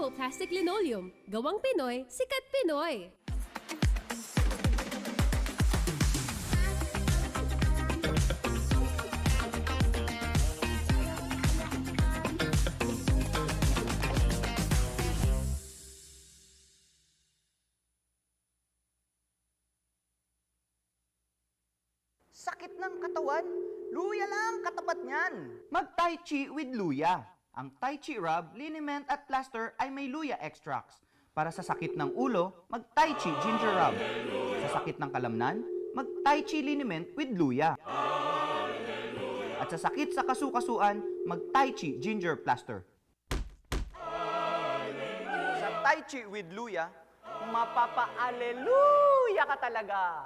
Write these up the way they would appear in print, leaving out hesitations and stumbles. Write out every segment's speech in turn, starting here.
Jumbo Plastic Linoleum. Gawang Pinoy, sikat Pinoy. Sakit ng katawan? Luya lang katapat niyan. Mag-Tai Chi with Luya. Ang Tai Chi rub, liniment at plaster ay may Luya extracts. Para sa sakit ng ulo, mag-Tai Chi ginger rub. Sa sakit ng kalamnan, mag-Tai Chi liniment with Luya. At sa sakit sa kasukasuan, mag-Tai Chi ginger plaster. Sa Tai Chi with Luya, mapapa-aleluya ka talaga.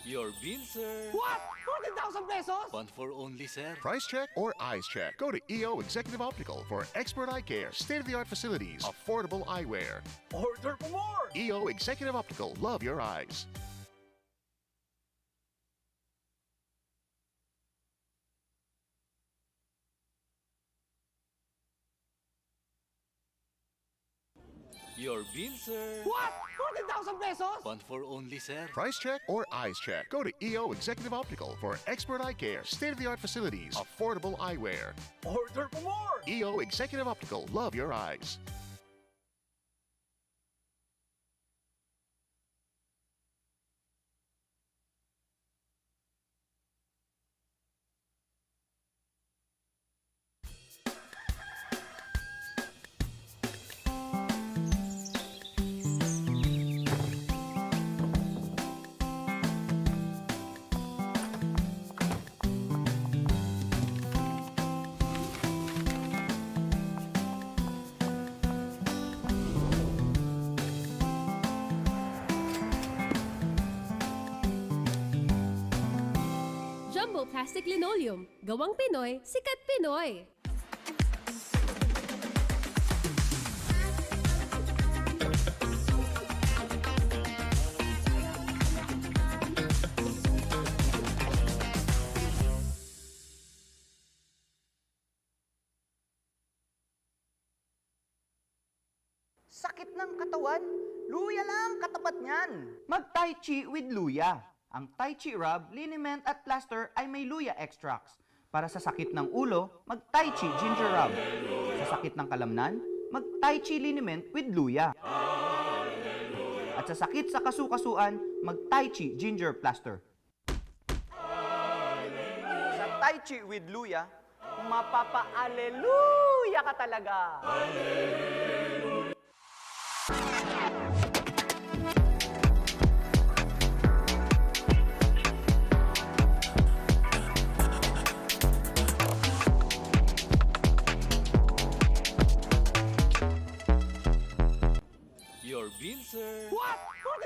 Your bill, sir. What? 40,000 pesos? One for only, sir. Price check or eyes check? Go to EO Executive Optical for expert eye care, state-of-the-art facilities, affordable eyewear. Order for more! EO Executive Optical, love your eyes. Your bill, sir. What? 40,000 pesos? One for only, sir. Price check or eyes check? Go to EO Executive Optical for expert eye care, state-of-the-art facilities, affordable eyewear. Order for more! EO Executive Optical, love your eyes. Jumbo Plastic Linoleum. Gawang Pinoy, sikat Pinoy. Sakit ng katawan? Luya lang katapat niyan. Mag-Tai Chi with Luya. Ang Tai Chi rub, liniment at plaster ay may Luya extracts. Para sa sakit ng ulo, mag-Tai Chi ginger rub. Sa sakit ng kalamnan, mag-Tai Chi liniment with Luya. At sa sakit sa kasukasuan, mag-Tai Chi ginger plaster. Sa Tai Chi with Luya, mapapa-aleluya ka talaga. Your bill, sir. What?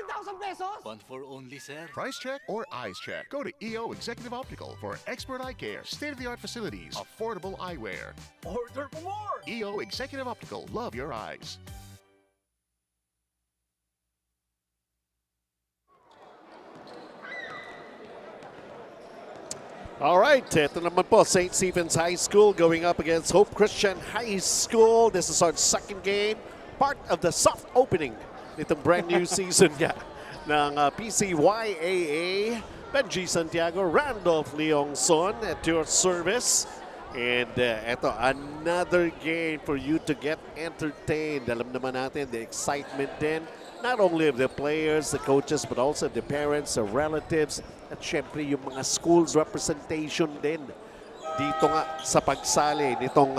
40,000 pesos? One for only, sir. Price check or eyes check? Go to EO Executive Optical for expert eye care, state-of-the-art facilities, affordable eyewear. Order for more! EO Executive Optical, love your eyes. Alright, ito naman po, St. Stephen's High School going up against Hope Christian High School. This is our second game, part of the soft opening nitong brand new season nga ng PCYAA. Benji Santiago, Randolph Leongson at your service. And ito, another game for you to get entertained. Alam naman natin, the excitement din, not only of the players, the coaches, but also the parents, the relatives, at syempre yung mga schools representation din dito nga sa pagsali nitong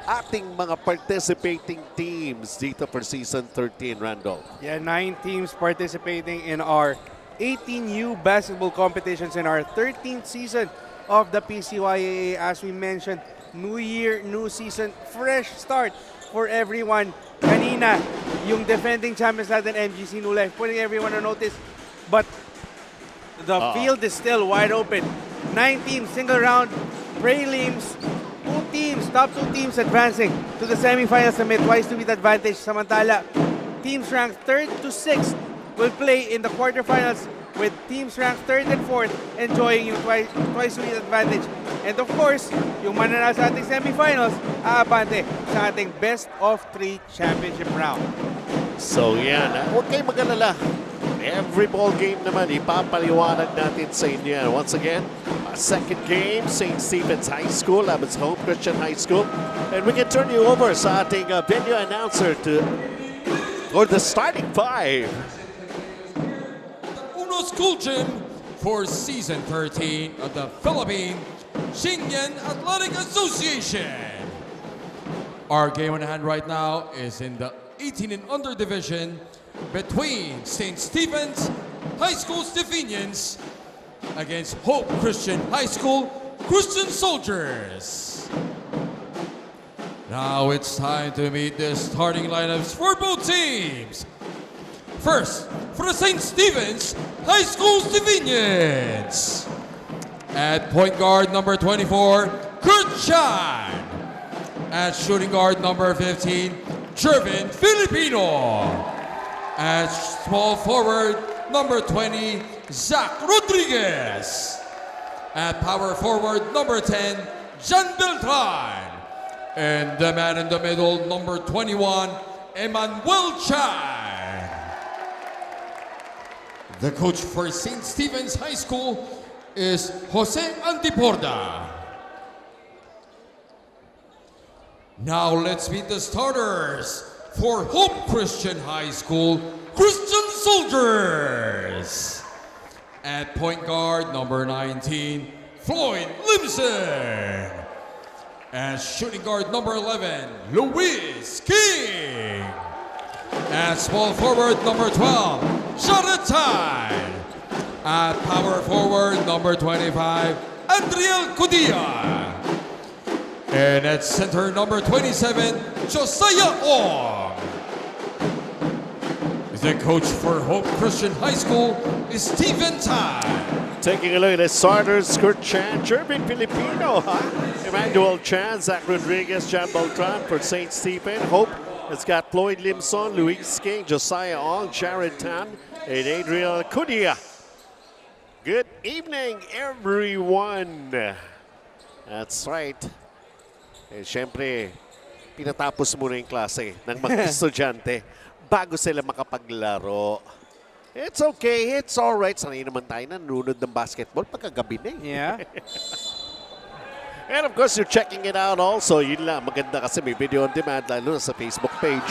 ating mga participating teams dito for Season 13, Randolph. Yeah, 9 teams participating in our 18U basketball competitions in our 13th season of the PCYAA. As we mentioned, new year, new season, fresh start for everyone. Kanina, yung defending champions natin, MGC Nula, putting everyone on notice. But the field is still wide open. 9 teams, single round, prelims, 2 teams top 2 teams advancing to the semifinals na may twice to beat advantage. Samantala, teams ranked 3rd to 6th will play in the quarterfinals with teams ranked 3rd and 4th enjoying yung twice to beat advantage. And of course, yung mananalo sa ating semifinals, aabante sa ating best of 3 championship round. So yan, huwag kayong mag-alala. Every ball game naman, ipapaliwanag natin sa inyo yan. Once again, second game, St. Stephen's High School, Abbots Hope Christian High School. And we can turn you over sa ating venue announcer for the starting 5. Uno School Gym for Season 13 of the Philippine Xingyan Athletic Association. Our game on hand right now is in the 18 and under division between St. Stephen's High School Stephenians against Hope Christian High School Christian Soldiers. Now it's time to meet the starting lineups for both teams. First, for the St. Stephen's High School Stephenians. At point guard number 24, Kurt Chan. At shooting guard number 15, Jervin Filipino. At small forward number 20, Zach Rodriguez. At power forward number 10, Jan Beltran. And the man in the middle, number 21, Emmanuel Chan. The coach for St. Stephen's High School is Jose Antiporda. Now let's meet the starters for Hope Christian High School Christian Soldiers. At point guard number 19, Floyd Limson. At shooting guard number 11, Luis King. At small forward number 12, Jonathan. At power forward number 25, Adriel Cudia. And at center number 27, Josiah Ong. The coach for Hope Christian High School is Stephen Tan. Taking a look at the starters, Kurt Chan, Jervin Filipino, Emmanuel Chan, Zach Rodriguez, Jan Beltran for St. Stephen. Hope has got Floyd Limson, Luis King, Josiah Ong, Jared Tan, and Adriel Cudia. Good evening, everyone. That's right. Eh, siyempre, pinatapos muna yung klase ng mga estudyante bago sila makapaglaro. It's okay, it's alright. Sanay naman tayo na nunod ng basketball pagkagabi na eh. Yeah. And of course, you're checking it out also. Yun lang, maganda kasi may video on demand lalo na sa Facebook page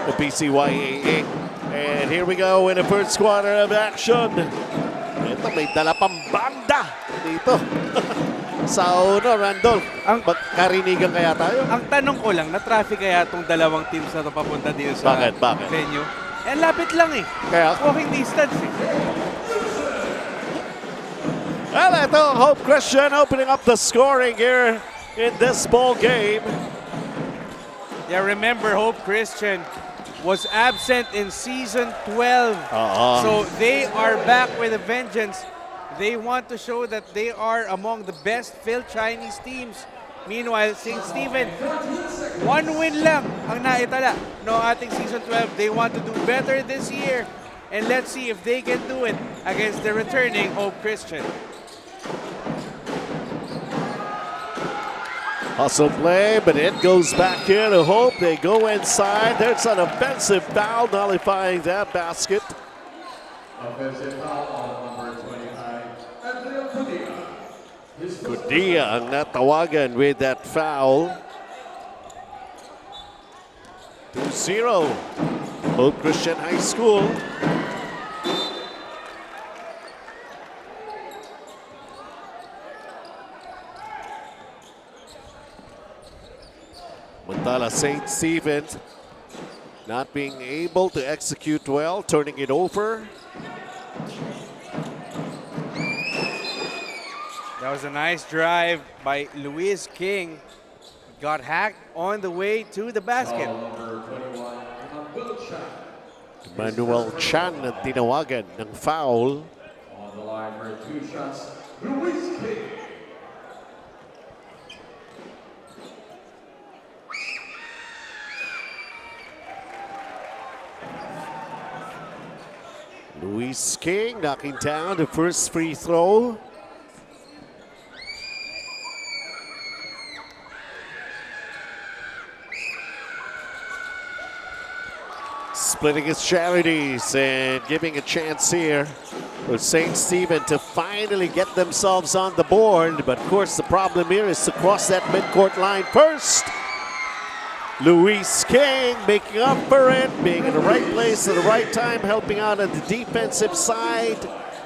ng PCYAA. And here we go in the first quarter of action. Ito, may dala pang banda dito. Sa uno, Randolph, karinigan kaya tayo? Ang tanong ko lang, na-traffic kaya itong dalawang teams na ito papunta dito sa Bakit? venue? Eh, lapit lang eh. Kaya? Walking distance eh. Well, ito, Hope Christian opening up the scoring here in this ball game. Yeah, remember, Hope Christian was absent in season 12. So they are back with a vengeance. They want to show that they are among the best Phil Chinese teams. Meanwhile, St. Stephen, one win lang ang naitala no ating season 12. They want to do better this year. And let's see if they can do it against the returning Hope Christian. Hustle play, but it goes back here to Hope. They go inside. There's an offensive foul nullifying that basket. Offensive foul on number 25, Adriel Cudia. Cudia ang natawagan with that foul. 2-0. Hope Christian High School. Mantala St. Stephen's not being able to execute well, turning it over. That was a nice drive by Luis King. Got hacked on the way to the basket. Manuel Chan na tinawagan ng foul. On the line for 2 shots, Luis King. Luis King knocking down the first free throw. Splitting his charities and giving a chance here for St. Stephen to finally get themselves on the board. But of course the problem here is to cross that midcourt line first. Luis King making up for it, being in the right place at the right time, helping out on the defensive side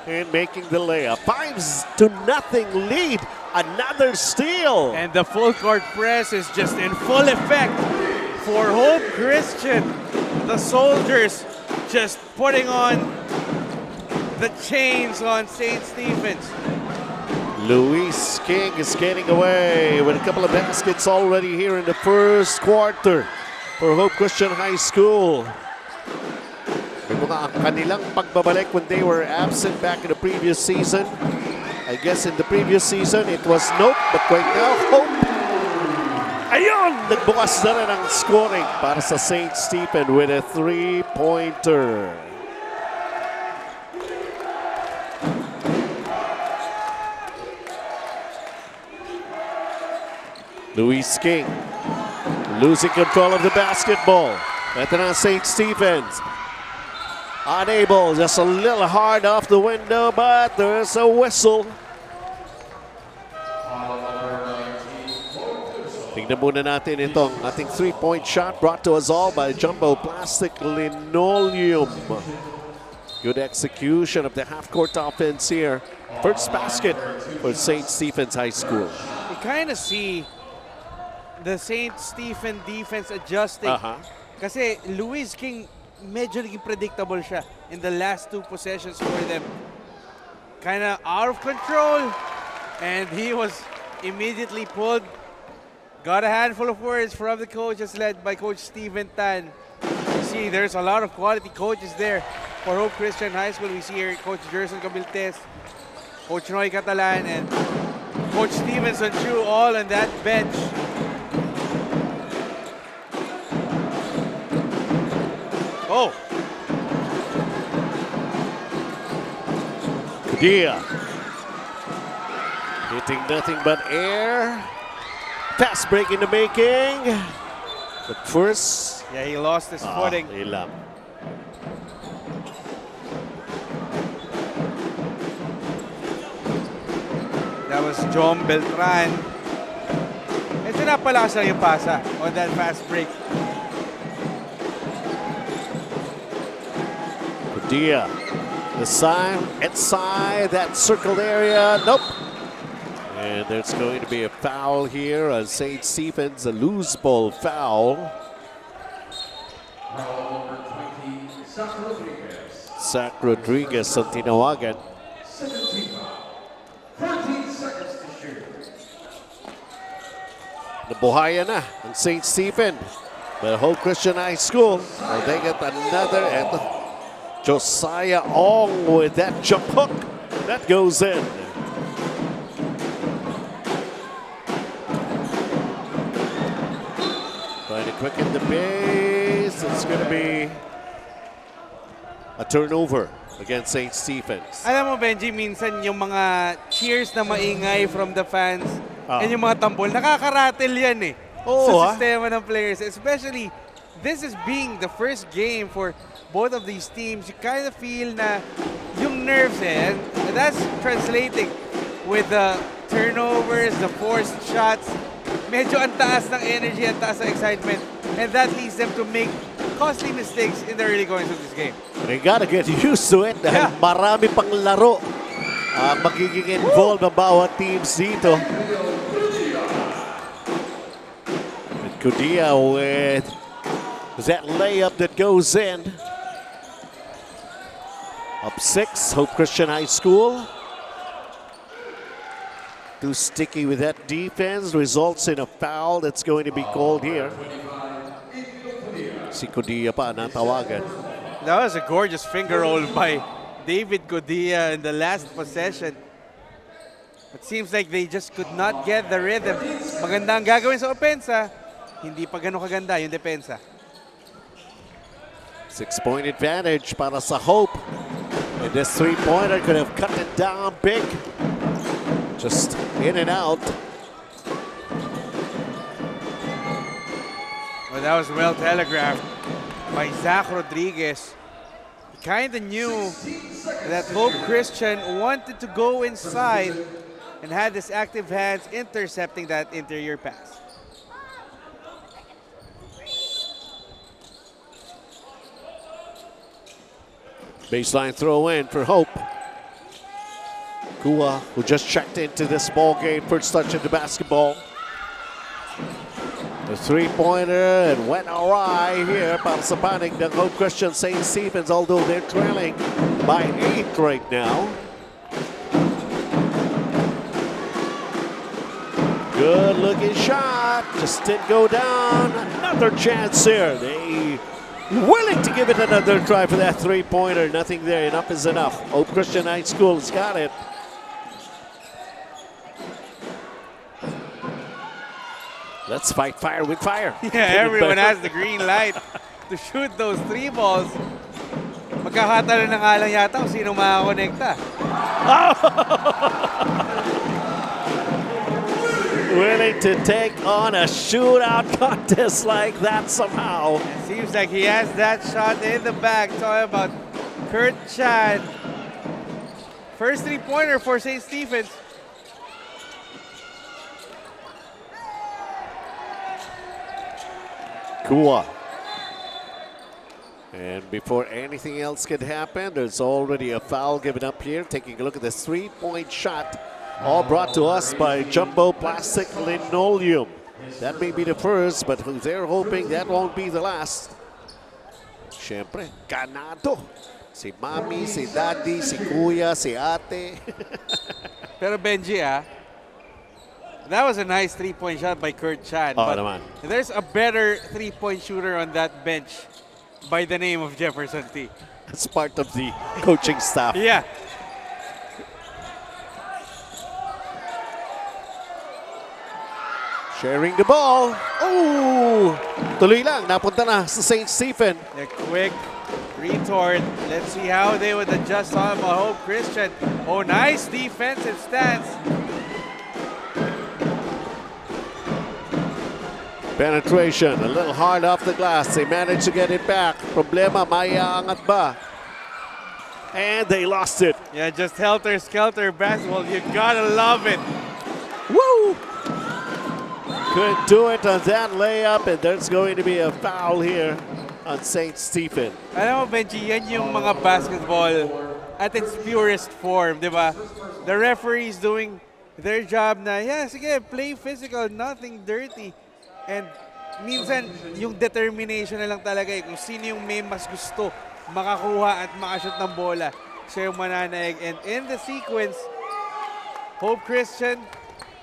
and making the layup. 5-0 lead, another steal. And the full court press is just in full effect for Hope Christian. The Soldiers just putting on the chains on St. Stephen's. Luis King is getting away with a couple of baskets already here in the first quarter for Hope Christian High School. Ang kanilang pagbabalik when they were absent back in the previous season. I guess in the previous season it was nope, but right now Hope. Ayun! Nagbukas na rin ang scoring para sa St. Stephen with a three-pointer. Luis King losing control of the basketball. Ito na St. Stephen's. Unable, just a little hard off the window, but there's a whistle. Tingnan muna natin itong ating three-point shot brought to us all by Jumbo Plastic Linoleum. Good execution of the half-court offense here. First basket for St. Stephen's High School. You kind of see the St. Stephen defense adjusting. Kasi Luis King, medyo naging predictable siya in the last two possessions for them. Kind of out of control. And he was immediately pulled. Got a handful of words from the coaches led by Coach Steven Tan. You see, there's a lot of quality coaches there for Hope Christian High School. We see here Coach Gerson Cabiltes, Coach Noy Catalan, and Coach Stevenson Chu all on that bench. Oh! Kadia hitting nothing but air. Fast break in the making. But first, yeah, he lost his footing. Ilam. That was John Beltran. Ito na pala sa yung pasa on that fast break. Padilla, the sign, inside that circled area. Nope. And there's going to be a foul here on St. Stephen's, a loose ball foul. Zach Rodriguez ang tinawagan. 14 seconds to shoot. Nabuhayan na ang St. Stephen. But Hope Christian High School, well, they get another. And Josiah Ong with that jump hook. That goes in. Trying to quicken the pace. It's going to be a turnover against St. Stephen's. Alam mo, Benji, minsan yung mga cheers na maingay from the fans and yung mga tambol, nakakaratel yan eh. Sa sistema ng players. Especially, this is being the first game for both of these teams. You kind of feel na yung nerves eh. And that's translating with the turnovers, the forced shots. Medyo ang taas ng energy, ang taas ng excitement. And that leads them to make costly mistakes in the early goings of this game. They gotta get used to it dahil marami pang laro magiging involved ang bawat teams dito. And Kudia with that layup that goes in. Up 6, Hope Christian High School. Too sticky with that defense, results in a foul that's going to be called here. Si Kudia pa natawagan. That was a gorgeous finger roll by David Godia in the last possession. It seems like they just could not get the rhythm. Maganda ang gagawin sa opensa, hindi pa ganun kaganda yung depensa. 6-point advantage para sa Hope. And this three-pointer could have cut it down big. Just in and out. Well, that was well telegraphed by Zach Rodriguez. He kind of knew that Hope Christian wanted to go inside and had his active hands intercepting that interior pass. Baseline throw in for Hope. Kua, who just checked into this ball game, first touch of the basketball. The three-pointer, and went awry here para sa panig ng Hope Christian St. Stephen's, although they're trailing by 8 right now. Good looking shot, just didn't go down. Another chance here. They willing to give it another try for that three-pointer. Nothing there, enough is enough. Hope Christian High School has got it. Let's fight fire with fire. Yeah, everyone has the green light to shoot those 3 balls. Magkakatalo na nga lang yata kung sino makakonekta. Willing to take on a shootout contest like that somehow. It seems like he has that shot in the bag. Talking about Kurt Chan. First three-pointer for St. Stephen's. Kua. And before anything else can happen, there's already a foul given up here. Taking a look at this three-point shot, all brought to us by Jumbo Plastic Linoleum. That may be the first, but they're hoping that won't be the last. Siyempre, ganado. Si Mami, si Daddy, si Kuya, si Ate. Pero Benji, that was a nice three-point shot by Kurt Chan. Oh, but naman. there's a better three-point shooter on that bench by the name of Jefferson T. That's part of the coaching staff. Yeah. Sharing the ball. Oh! Tuloy lang, napunta na sa St. Stephen. A quick retort. Let's see how they would adjust on Hope Christian. Oh, nice defensive stance. Penetration, a little hard off the glass. They managed to get it back. Problema, maiangat ba? And they lost it. Yeah, just helter-skelter basketball. You gotta love it. Woo! Couldn't do it on that layup, and there's going to be a foul here on St. Stephen. Alam mo, Benji, yan yung mga basketball at its purest form, di ba? The referees doing their job na, yeah, sige, play physical, nothing dirty. And minsan, yung determination na lang talaga kung sino yung may mas gusto makakuha at makashoot ng bola. Siya yung mananaig. And in the sequence, Hope Christian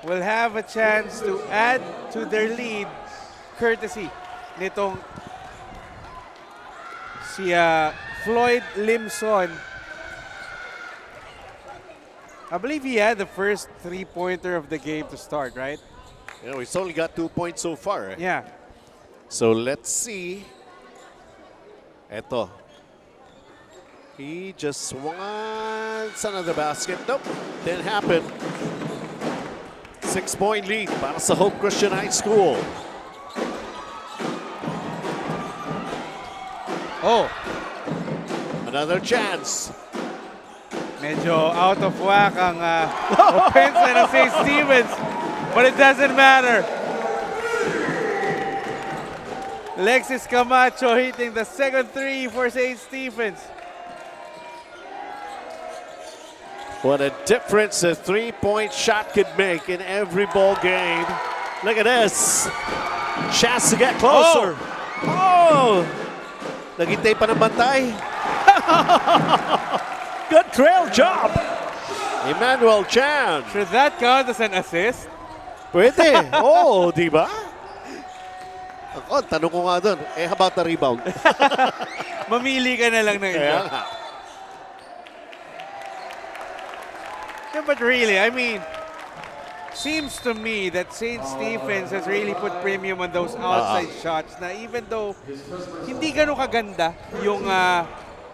will have a chance to add to their lead courtesy nitong si Floyd Limson. I believe he had the first three-pointer of the game to start, right? You know, he's only got 2 points so far. Yeah. So let's see. Eto. He just wants another basket. Nope, didn't happen. 6-point lead para sa Hope Christian High School. Oh, Another chance. medyo out of whack ang offense ng St. Stephen's, but it doesn't matter. Alexis Camacho hitting the second three for St. Stephen's. What a difference a three-point shot could make in every ball game. Look at this. Chance to get closer. Oh! Naghintay pa ng bantay. Good trail job. Emmanuel Chan. Should that count as an assist? Pwede. Oh, di ba? Ako, tanong ko nga doon, how about the rebound? Mamili ka na lang ng Kaya isa. nga. Yeah, but really, I mean, seems to me that St. Stephen's has really put premium on those outside shots na even though hindi ganun kaganda yung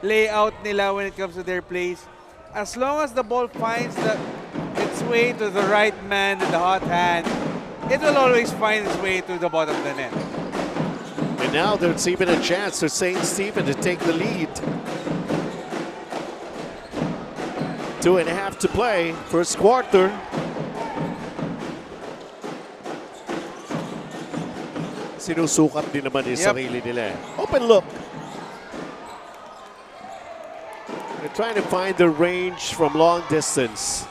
layout nila when it comes to their plays. As long as the ball finds its way to the right man with the hot hand, it will always find its way to the bottom of the net. And now there's even a chance for St. Stephen to take the lead. 2.5 to play, first quarter. Sinusukat din naman yung sarili nila. Open look. They're trying to find the range from long distance.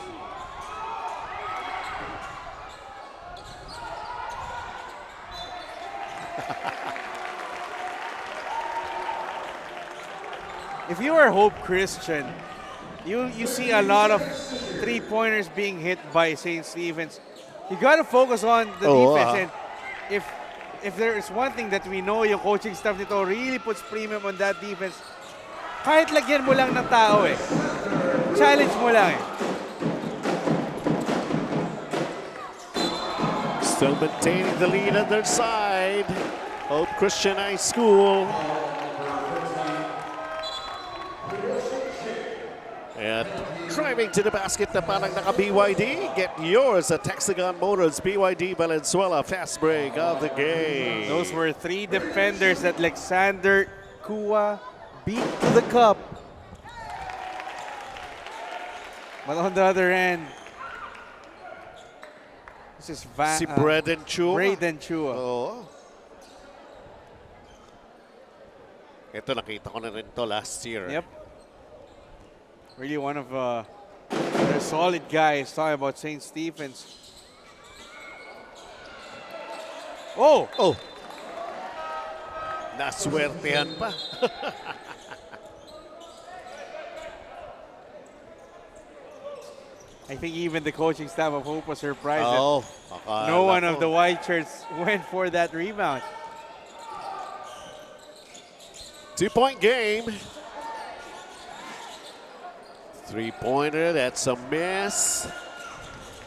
If you are Hope Christian, you see a lot of three-pointers being hit by St. Stephen's. You got to focus on the defense. And if there is one thing that we know, yung coaching staff nito really puts premium on that defense. Kahit lagyan mo lang ng tao eh. Challenge mo lang eh. Still maintaining the lead on their side. Hope Christian High School. And driving to the basket na parang naka-BYD. Get yours at Hexagon Motors BYD Valenzuela. Fast break of the game. Those were 3 defenders that Alexander Kua beat to the cup. But on the other end, this is Si Braden Chua. Braden Chua. Oo. Ito nakita ko na rin to last year. Yep. Really one of their solid guys. Talking about St. Stephen's. Oh! Oh! Naswertehan pa. I think even the coaching staff of Hope was surprised Oh, that no one of the white shirts went for that rebound. 2-point game. 3-pointer, that's a miss.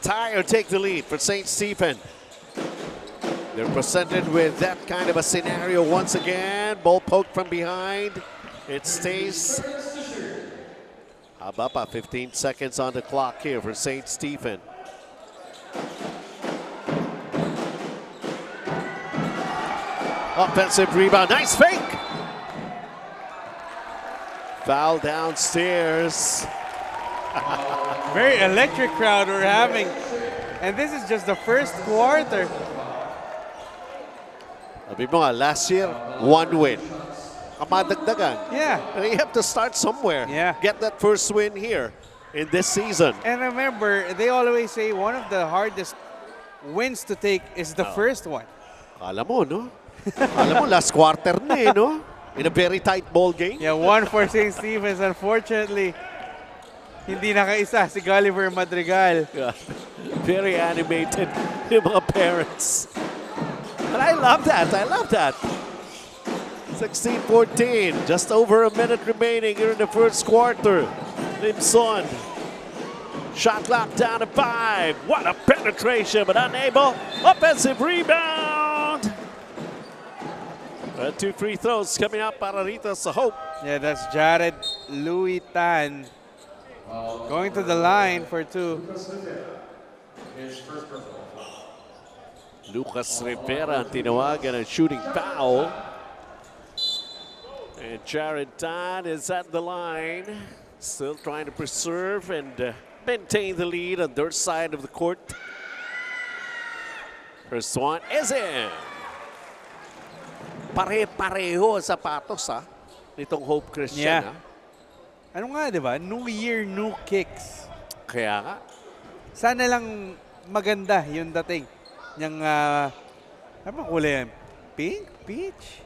Tie or take the lead for St. Stephen. They're presented with that kind of a scenario once again. Ball poked from behind. It stays. Haba pa, 15 seconds on the clock here for St. Stephen. Offensive rebound, nice fake. Foul downstairs. Very electric crowd we're having. And this is just the first quarter. Sabi mo nga, last year, 1 win. Kamadagdagan. Yeah. But you have to start somewhere. Yeah. Get that first win here in this season. And remember, they always say one of the hardest wins to take is the first one. Alam mo, no? Alam mo, last quarter na eh, no? In a very tight ball game. Yeah, one for St. Stephen's. Unfortunately, hindi nakaisa si Gulliver Madrigal. Yeah. Very animated yung mga parents. But I love that. I love that. 16-14. Just over a minute remaining here in the first quarter. Limson. Shot clock down to 5. What a penetration, but unable. Offensive rebound. 2 free throws coming up para rito sa Hope. Yeah, that's Jared Louis Tan going to the line for 2. Lucas Rivera ang tinawagan ng shooting foul. And Jared Tan is at the line. Still trying to preserve and maintain the lead on their side of the court. First one is in. Pare-pareho ang sapatos nitong Hope Christian. Yeah. Ano nga, di ba? New year, new kicks. Kaya nga. Sana lang maganda yung dating. Yung, ano ba kulay yan? Pink? Peach?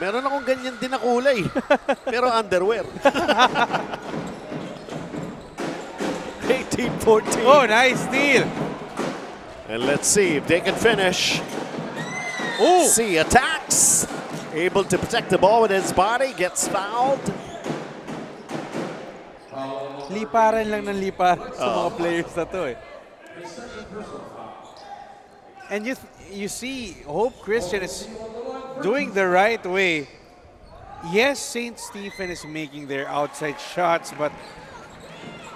Meron akong ganyan din na kulay. Pero underwear. 18-14. Oh, nice steal. And let's see if they can finish. Oh! See, attacks. Able to protect the ball with his body. Gets fouled. Liparan lang ng liparan sa mga players na to eh. And you see, Hope Christian is doing the right way. Yes, St. Stephen is making their outside shots, but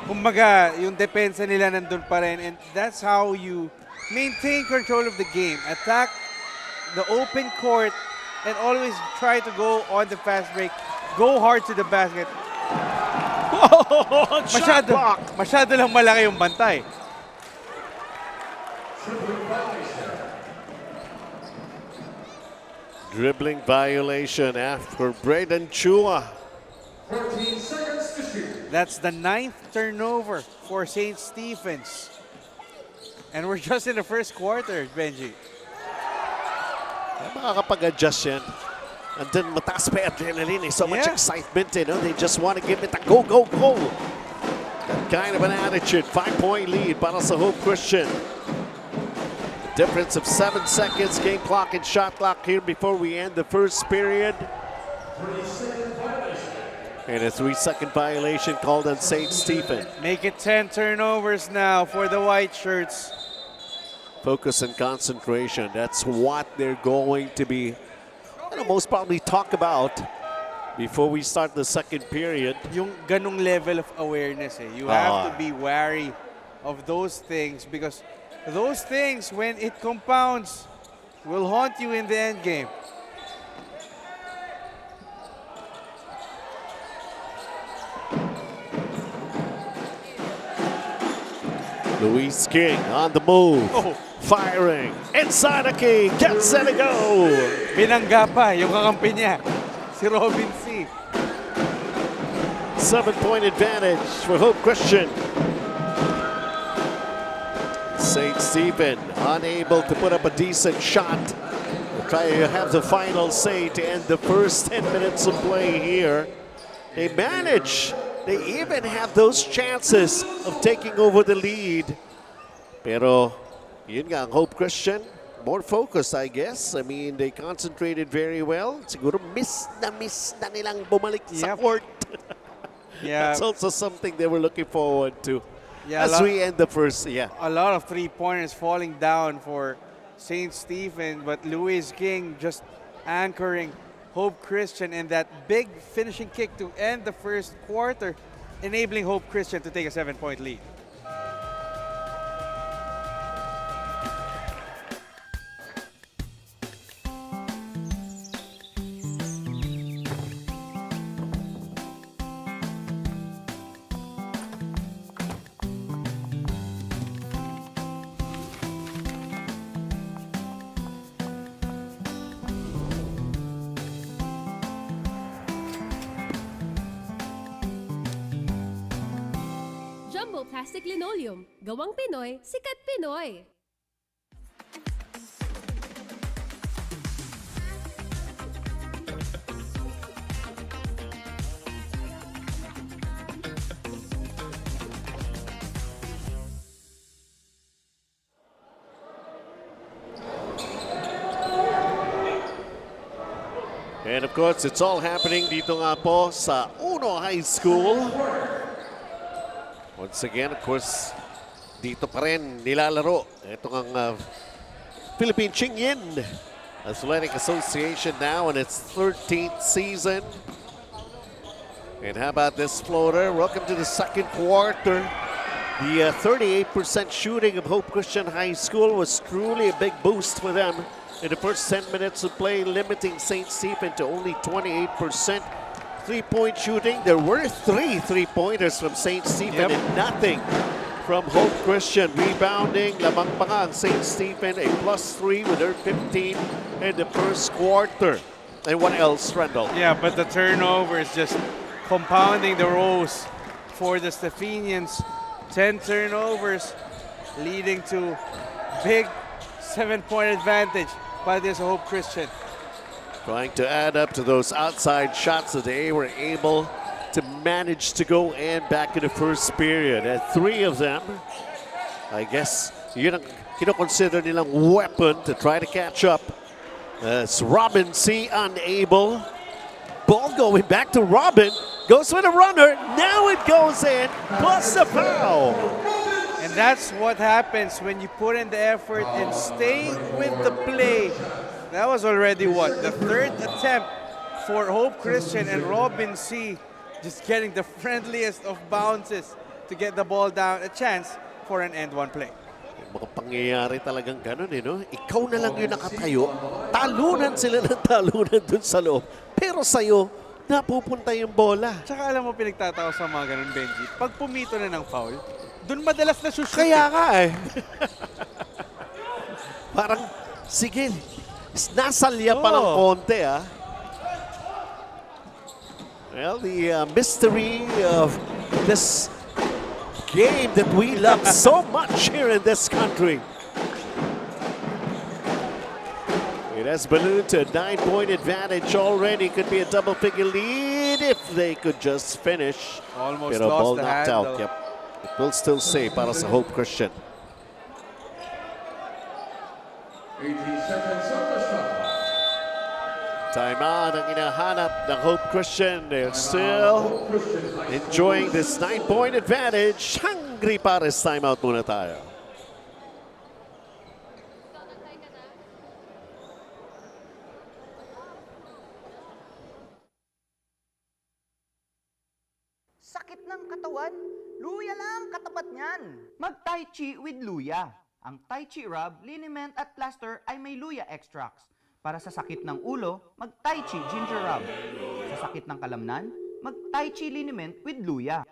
kumbaga, yung depensa nila nandun pa rin, and that's how you maintain control of the game. Attack the open court and always try to go on the fast break. Go hard to the basket. Masyado lang malaki yung bantay. Dribbling violation after Braden Chua. That's the 9th turnover for St. Stephen's. And we're just in the first quarter, Benji. Makakapag-adjust yan. And then mataas pa adrenaline. So much excitement. They just want to give it a go, go, go. That kind of an attitude. 5-point lead para sa Hope Christian. Difference of 7 seconds, game clock and shot clock here before we end the first period. And a 3-second violation called on St. Stephen. Make it 10 turnovers now for the white shirts. Focus and concentration. That's what they're going to be, most probably talk about before we start the second period. Yung ganung level of awareness, you have to be wary of those things, because those things, when it compounds, will haunt you in the end game. Luis King on the move. Firing. Inside the key. Gets set to go. Binangga pa yung kakampi niya, si Robin C. 7-point advantage for Hope Christian. St. Stephen unable to put up a decent shot. We'll try to have the final say to end the first 10 minutes of play here. They manage. They even have those chances of taking over the lead. Pero yun nga, ang Hope Christian, more focused, I guess. I mean, they concentrated very well. Siguro miss na nilang bumalik sa court. Yeah. That's also something they were looking forward to. Yeah, as we end the first, a lot of three-pointers falling down for St. Stephen, but Luis King just anchoring Hope Christian in that big finishing kick to end the first quarter, enabling Hope Christian to take a 7-point lead. Jumbo Plastic Linoleum. Gawang Pinoy, sikat Pinoy. And of course, it's all happening dito nga po sa Uno High School. Once again, of course, dito pa rin nilalaro itong ang Philippine Chingyin Athletic Association now in its 13th season. And how about this floater? Welcome to the second quarter. The 38% shooting of Hope Christian High School was truly a big boost for them in the first 10 minutes of play, limiting St. Stephen to only 28%. Three-point shooting. There were 3 3-pointers from St. Stephen and nothing from Hope Christian. Rebounding, lamang pa nga ang St. Stephen, a +3 with their 15 in the first quarter. And what else, Randall? Yeah, but the turnover is just compounding the woes for the Stephenians. 10 turnovers leading to big 7-point advantage by this Hope Christian. Trying to add up to those outside shots that they were able to manage to go and back in the first period. And 3 of them, I guess, yun ang kinoconsider nilang weapon to try to catch up. As Robin C. unable. Ball going back to Robin. Goes with a runner. Now it goes in, plus a foul. And that's what happens when you put in the effort and stay with the play. That was already what? The third attempt for Hope Christian, and Robin C. just getting the friendliest of bounces to get the ball down. A chance for an end one play. Mga pangyayari talagang ganun no? Ikaw na lang yung nakatayo. Talunan sila ng talunan dun sa loob. Pero sa'yo, napupunta yung bola. Tsaka alam mo pinagtatawa sa mga ganun, Benji. Pag pumito na ng foul, dun madalas na shoot. Kaya nga Parang, sige, nasalya pa ng konti Well, the mystery of this game that we love so much here in this country. It has ballooned to a 9-point advantage already. Could be a double-figure lead if they could just finish. Almost Pero lost ball the knocked hand, out. though. Yep. It will still say para sa Hope Christian. 18 seconds on the shot. Timeout ang hinahanap ng Hope Christian. They're still enjoying this 9-point advantage. Hungry Pares, timeout muna tayo. Sakit ng katawan, luya lang katapat niyan. Mag-Tai Chi with luya. Ang Tai Chi rub, liniment at plaster ay may luya extracts. Para sa sakit ng ulo, mag-Tai Chi ginger rub. Sa sakit ng kalamnan, mag-Tai Chi liniment with luya.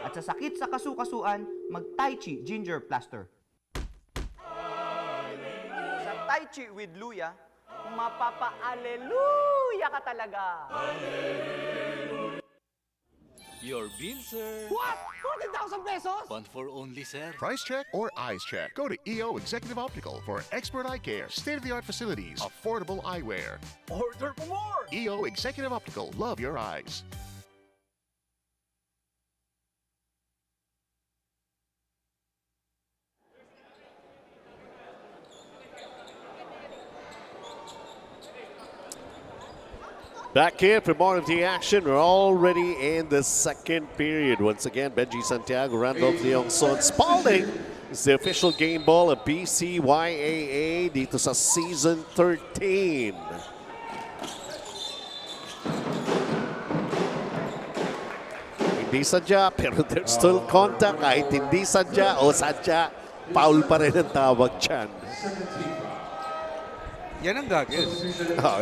At sa sakit sa kasukasuan, mag-Tai Chi ginger plaster. Sa Tai Chi with luya, mapapa-aleluya ka talaga. Your bill, sir. What? 14,000 pesos? One for only, sir. Price check or eyes check? Go to EO Executive Optical for expert eye care, state-of-the-art facilities, affordable eyewear. Order for more! EO Executive Optical, love your eyes. Back here for more of the action. We're already in the second period. Once again, Benji Santiago, Randolph Leongson, Spalding is the official game ball of PCYAA dito sa Season 13. Hindi sadya, pero there's still contact. Kahit hindi sadya o sadya, foul pa rin ang tawag dyan. Yan ang gagawin.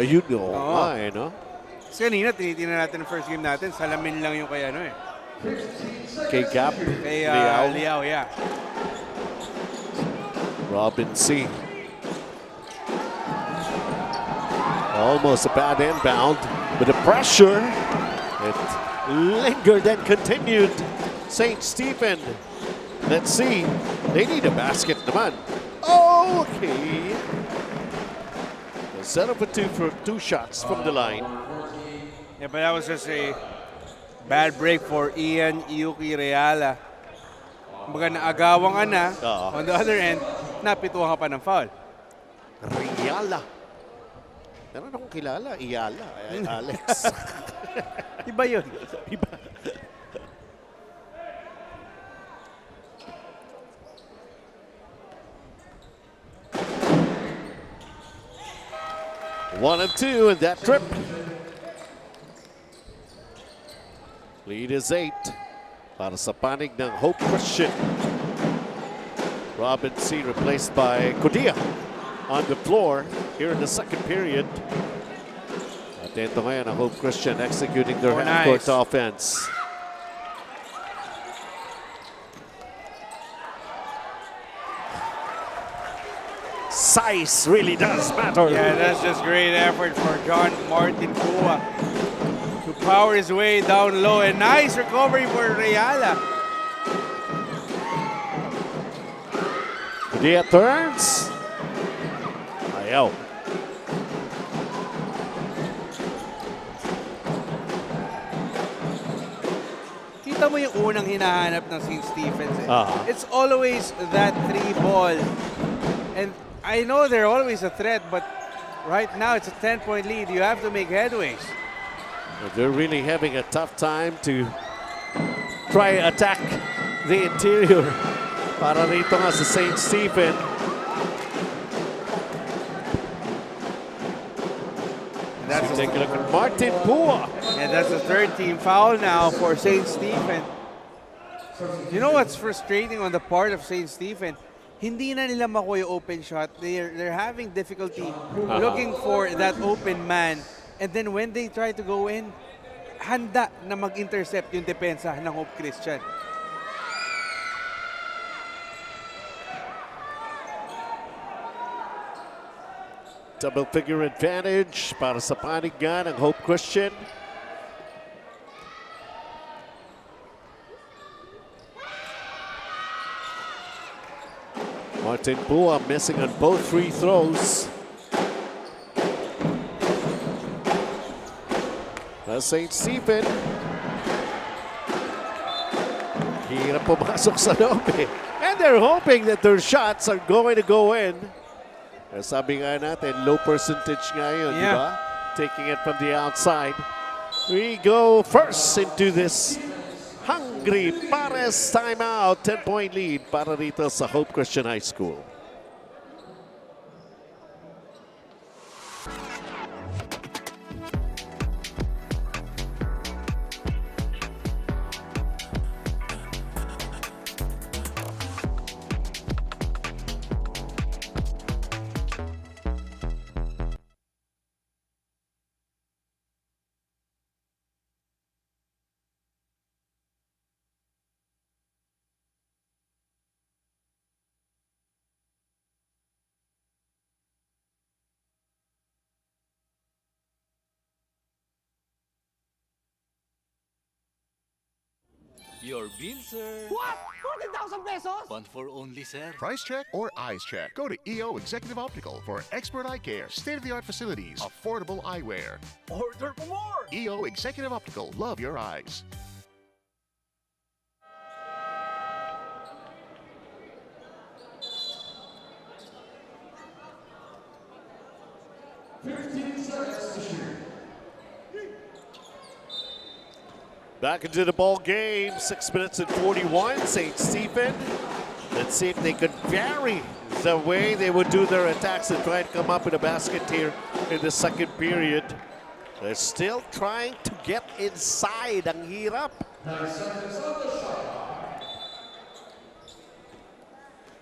You know why, no? Kasi kanina, tinitingnan natin ang first game natin. Salamin lang yung kay Kay Gap, Kay Liao, yeah. Robin C. Almost a bad inbound, but the pressure, it lingered and continued. St. Stephen, let's see, they need a basket naman. Okay. Set up for two shots from the line. Yeah, but that was just a bad break for Ian Yuki Reala. Kumbaga naagawan ka na. On the other end, napituhan ka pa ng foul. Reala. Meron akong kilala, Iyala, Alex. Iba yun. Iba. One of two in that trip. Lead is 8 para sa panig ng Hope Christian. Robin C replaced by Codia on the floor here in the second period. Atento ngayon ang Hope Christian executing their half-court offense. Size really does matter. Yeah, that's just great effort for John Martin Kua to power his way down low. And nice recovery for Reala. Dia turns. Ayaw. Kita mo yung unang hinahanap ng St. Stephens. It's always that 3 ball. And I know they're always a threat, but right now it's a 10-point lead. You have to make headways. They're really having a tough time to try attack the interior. Para rito nga sa St. Stephen. Take a look at Martin Pua. And that's the third team foul now for St. Stephen. You know what's frustrating on the part of St. Stephen? Hindi na nila makuha yung open shot. They're having difficulty looking for that open man. And then when they try to go in, handa na mag-intercept yung depensa ng Hope Christian. Double figure advantage para sa panigan ng Hope Christian. Martin Pua missing on both free throws. St. Stephen. Hirap pumasok sa loob eh. And they're hoping that their shots are going to go in. Sabi nga natin, low percentage nga yun, di ba? Taking it from the outside. We go first into this hungry Pares timeout. 10-point lead para rito sa Hope Christian High School. Your bill, sir. What? 40,000 pesos? One for only, sir. Price check or eyes check? Go to EO Executive Optical for expert eye care, state-of-the-art facilities, affordable eyewear. Order for more! EO Executive Optical, love your eyes. Back into the ball game, 6 minutes and 41, St. Stephen. Let's see if they could vary the way they would do their attacks and try to come up with a basket here in the second period. They're still trying to get inside. Ang hirap.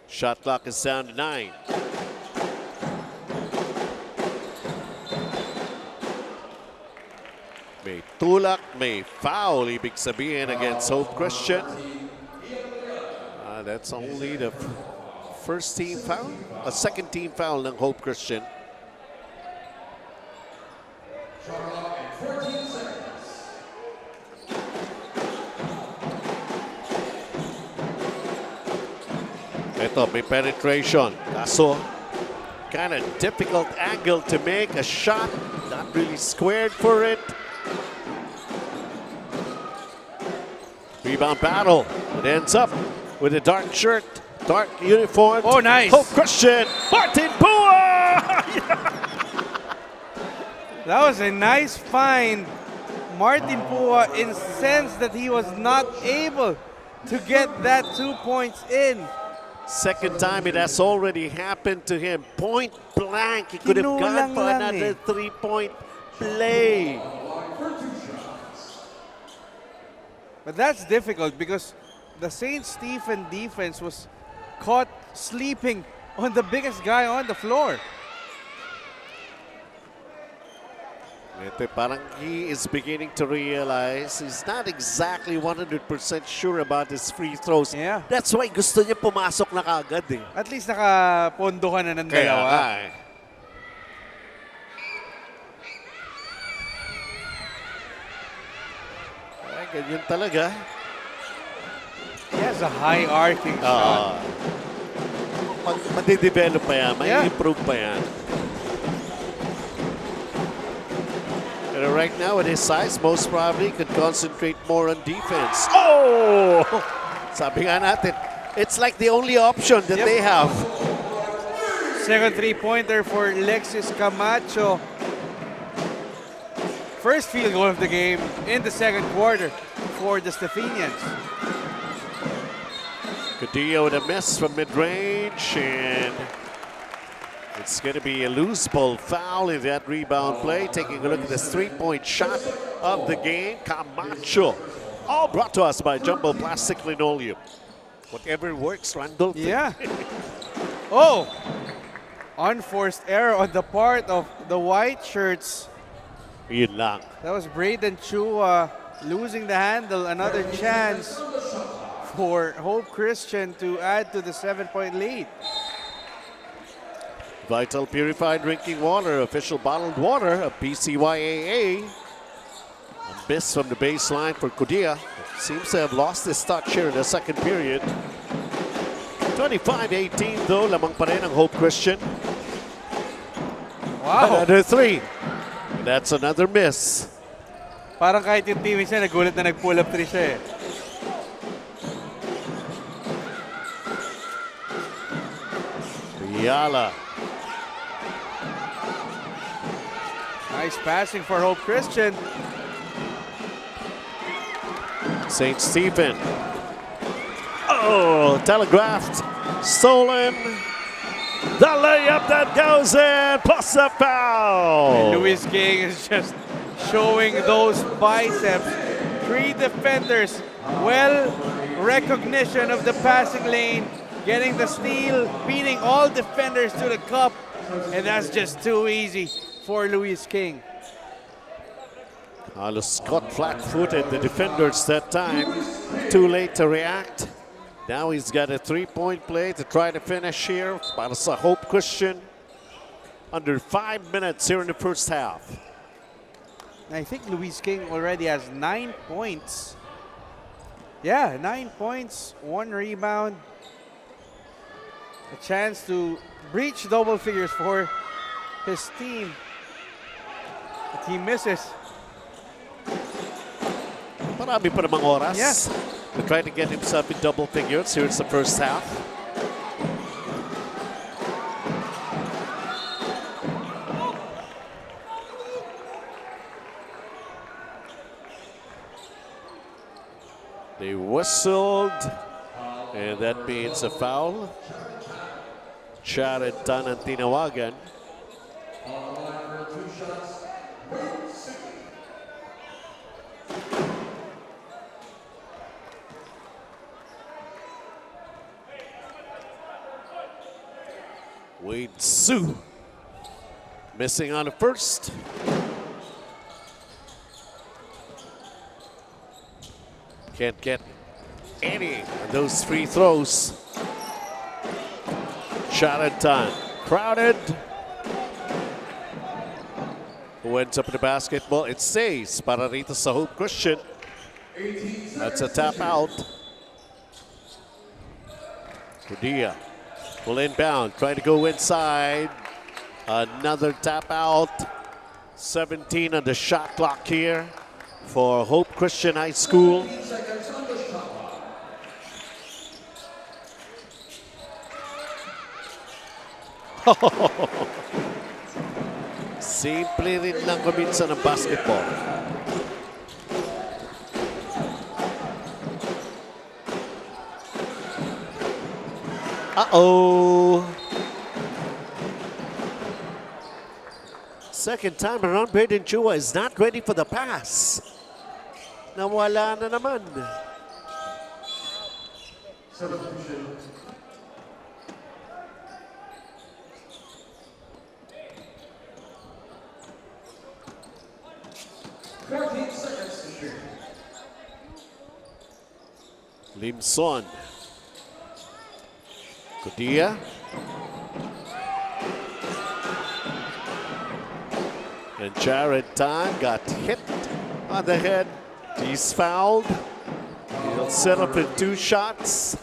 Shot clock is down to 9. May tulak, may foul, ibig sabihin against Hope Christian. That's only the first team foul, a second team foul ng Hope Christian. Ito, may penetration. Kaso, kind of difficult angle to make a shot. Not really squared for it. Rebound battle. It ends up with a dark shirt, dark uniform. Oh, nice. Hope Christian, Martin Pua! That was a nice find. Martin Pua incensed that he was not able to get that 2 points in. Second time it has already happened to him. Point blank, he could have gone for another 3-point play. But that's difficult because the St. Stephen defense was caught sleeping on the biggest guy on the floor. Ito, parang he is beginning to realize he's not exactly 100% sure about his free throws. Yeah. That's why gusto niya pumasok na kagad eh. At least nakapondo ka na ng Kaya dalawa. nga eh. Ay, ganyan talaga. He has a high arcing shot. Madidevelop pa yan, may Yeah. improve pa yan. Pero right now, at his size, most probably could concentrate more on defense. Oh! Sabi nga natin, it's like the only option that they have. Second three-pointer for Lexis Camacho. First field goal of the game in the second quarter for the Stephenians. Cadillo with a miss from mid-range, and It's going to be a loose ball foul in that rebound play. Taking a look at this three-point shot of the game. Camacho. All brought to us by Jumbo Plastic Linoleum. Whatever works, Randall. Yeah. Oh! Unforced error on the part of the white shirts. Yun lang. That was Braden Chua losing the handle. Another chance for Hope Christian to add to the 7-point lead. Vital Purified Drinking Water, official bottled water of PCYAA. A miss from the baseline for Kudia. Seems to have lost his touch here in the second period. 25-18 though, lamang pa rin ang Hope Christian. Wow! Another three. That's another miss. Parang kahit yung teammates niya, nagulat na nag-pull up 3 siya eh. Yala. Nice passing for Hope Christian. St. Stephen. Oh, telegraphed. Stolen. The layup that goes in, plus the foul. And Luis King is just showing those biceps. 3 defenders. Well, recognition of the passing lane. Getting the steal, beating all defenders to the cup. And that's just too easy for Luis King. Halos caught flat-footed, the defenders that time. Too late to react. Now he's got a three-point play to try to finish here. Para sa Hope Christian. Under 5 minutes here in the first half. I think Luis King already has 9 points. Yeah, 9 points, 1 rebound. A chance to breach double figures for his team. But he misses. Marami pa namang oras. Yeah. To try to get himself in double figures. Here's the first half. They whistled, and that means a foul. Jared Tan ang tinawagan. Wade Sue missing on the first. Can't get any of those free throws. Charlatan crowded. Who ends up in the basketball? It stays para rito sa Hope Christian. That's a tap out. Kudia will inbound, try to go inside. Another tap out. 17 on the shot clock here for Hope Christian High School. Simple rin lang kuminsan ng basketball. Uh-oh. Second time around, Braden Chua is not ready for the pass. Nawala na naman. Limson. Kudia. And Jared Tan got hit on the head. He's fouled. He'll set up in 2 shots.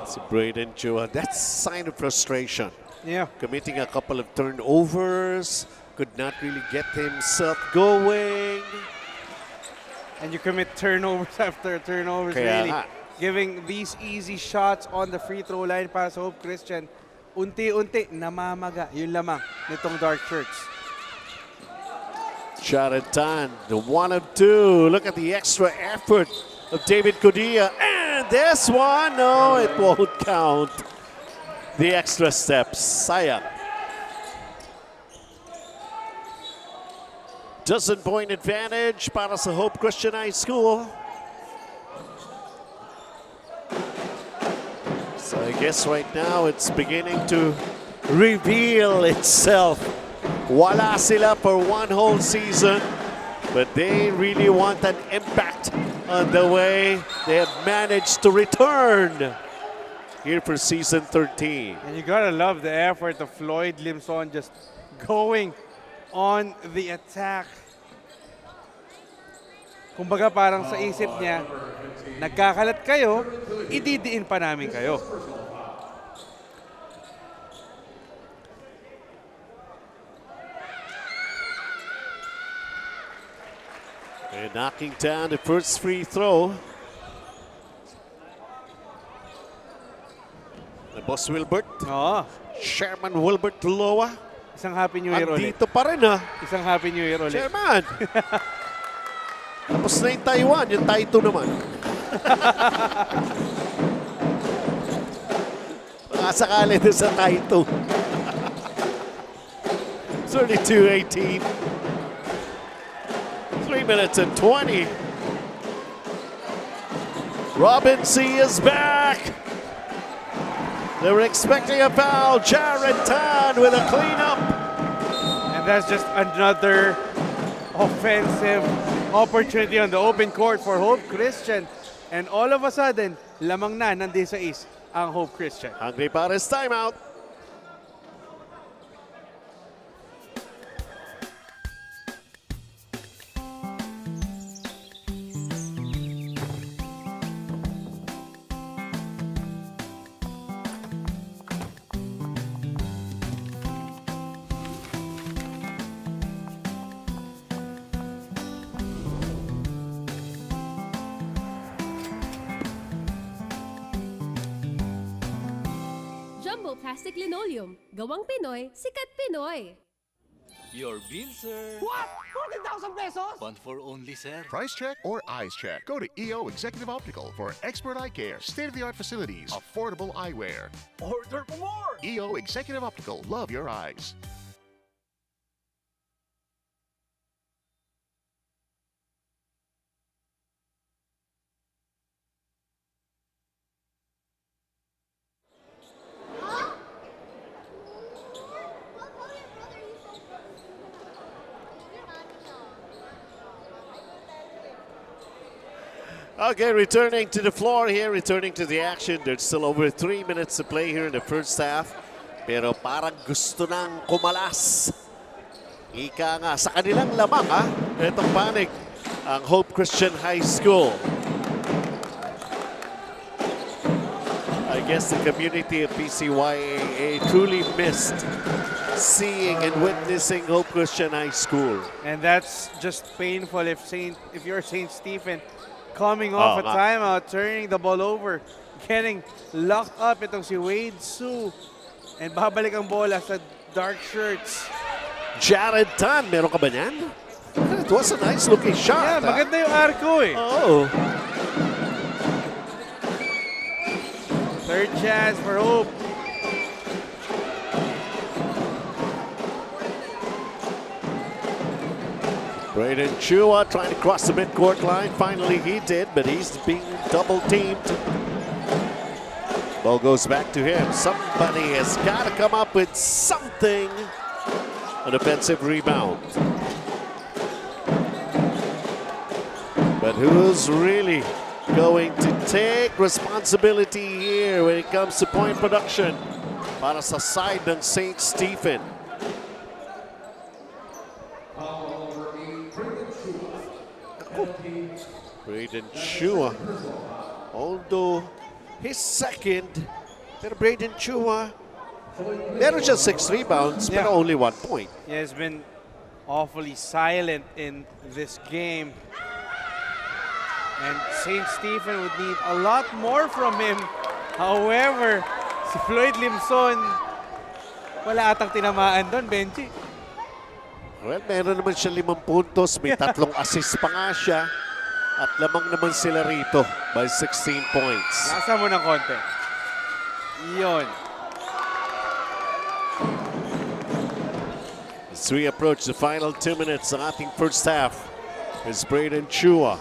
It's Braden Chua. That's a sign of frustration. Yeah. Committing a couple of turnovers. Could not really get himself going. And you commit turnovers after turnovers, Kaya really. nga. Giving these easy shots on the free throw line para sa Hope Christian. Unti-unti, namamaga. Yun lamang nitong dark shirts. Jared Tan, the 1 of 2. Look at the extra effort of David Kudia. And this one, no, it won't count. the extra steps. Sayang. Dozen-point advantage para sa Hope Christian High School. So I guess right now it's beginning to reveal itself. Wala sila for one whole season, but they really want an impact on the way they have managed to return here for season 13. And you gotta love the effort of Floyd Limson just going on the attack. Kumbaga parang sa isip niya, nagkakalat kayo, ididiin pa namin kayo. And knocking down the first free throw. The boss Wilbert, Oo. Chairman Wilbert Loa. Isang Happy New Year ulit. Andito pa rin ha. Isang Happy New Year ulit. Chairman! Tapos na yung Taiwan, yung Taito naman. Makasakali din sa Taito. 32-18. 3 minutes and 20. Robin C is back. They were expecting a foul. Jared Tan with a cleanup. And that's just another offensive opportunity on the open court for Hope Christian. And all of a sudden, lamang na nandito sa East ang Hope Christian. Hungry Pares timeout. Jumbo Plastic Linoleum. Gawang Pinoy, sikat Pinoy. Your bill, sir. What? 14,000 pesos? One for only, sir. Price check or eyes check? Go to EO Executive Optical for expert eye care, state-of-the-art facilities, affordable eyewear. Order for more! EO Executive Optical, love your eyes. Okay, returning to the floor here, returning to the action. There's still over 3 minutes to play here in the first half. Pero parang gusto nang kumalas. Ika nga, sa kanilang lamang ha, itong panig ang Hope Christian High School. I guess the community of PCYAA truly missed seeing and witnessing Hope Christian High School. And that's just painful if you're St. Stephen coming off a timeout, turning the ball over, getting locked up itong si Wade Su. And babalik ang bola sa dark shirts. Jared Tan, meron ka ba niyan? It was a nice looking shot. Yeah, maganda yung arco eh. Oh. Third chance for Hope. Braden Chua trying to cross the midcourt line. Finally he did, but he's being double teamed. Ball goes back to him. Somebody has got to come up with something. An offensive rebound. But who's really going to take responsibility here when it comes to point production para sa side ng St. Stephen? Braden Chua, although his second, pero Braden Chua, meron siya 6 rebounds, Yeah. pero only 1 point. He has been awfully silent in this game. And St. Stephen would need a lot more from him. However, si Floyd Limson, wala atang tinamaan doon, Benji. Well, meron naman siya 5 puntos, may 3 assists pa nga siya. At lamang naman sila rito by 16 points. Lasa mo ng konti. Iyon. As we approach the final 2 minutes ng ating first half, is Braden Chua.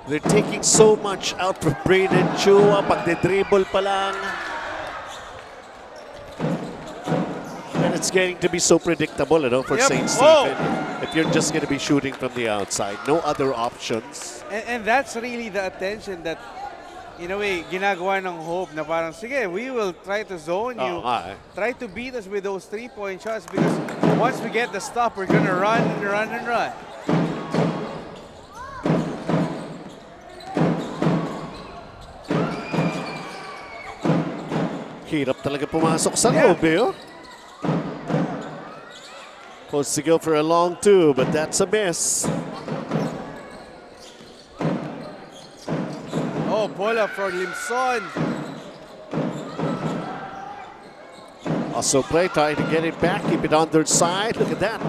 They're taking so much out from Braden Chua. Pag-dribble pa lang. And it's getting to be so predictable, for St. Stephen. If you're just going to be shooting from the outside, no other options. And that's really the attention that, in a way, ginagawa ng Hope na parang, sige, we will try to zone you. Try to beat us with those 3-point shots because once we get the stop, we're gonna run and run and run. Hirap talaga pumasok sa loob, Supposed to go for a long two, but that's a miss. Oh, bola for Limson. Also play, trying to get it back, keep it on their side. Look at that.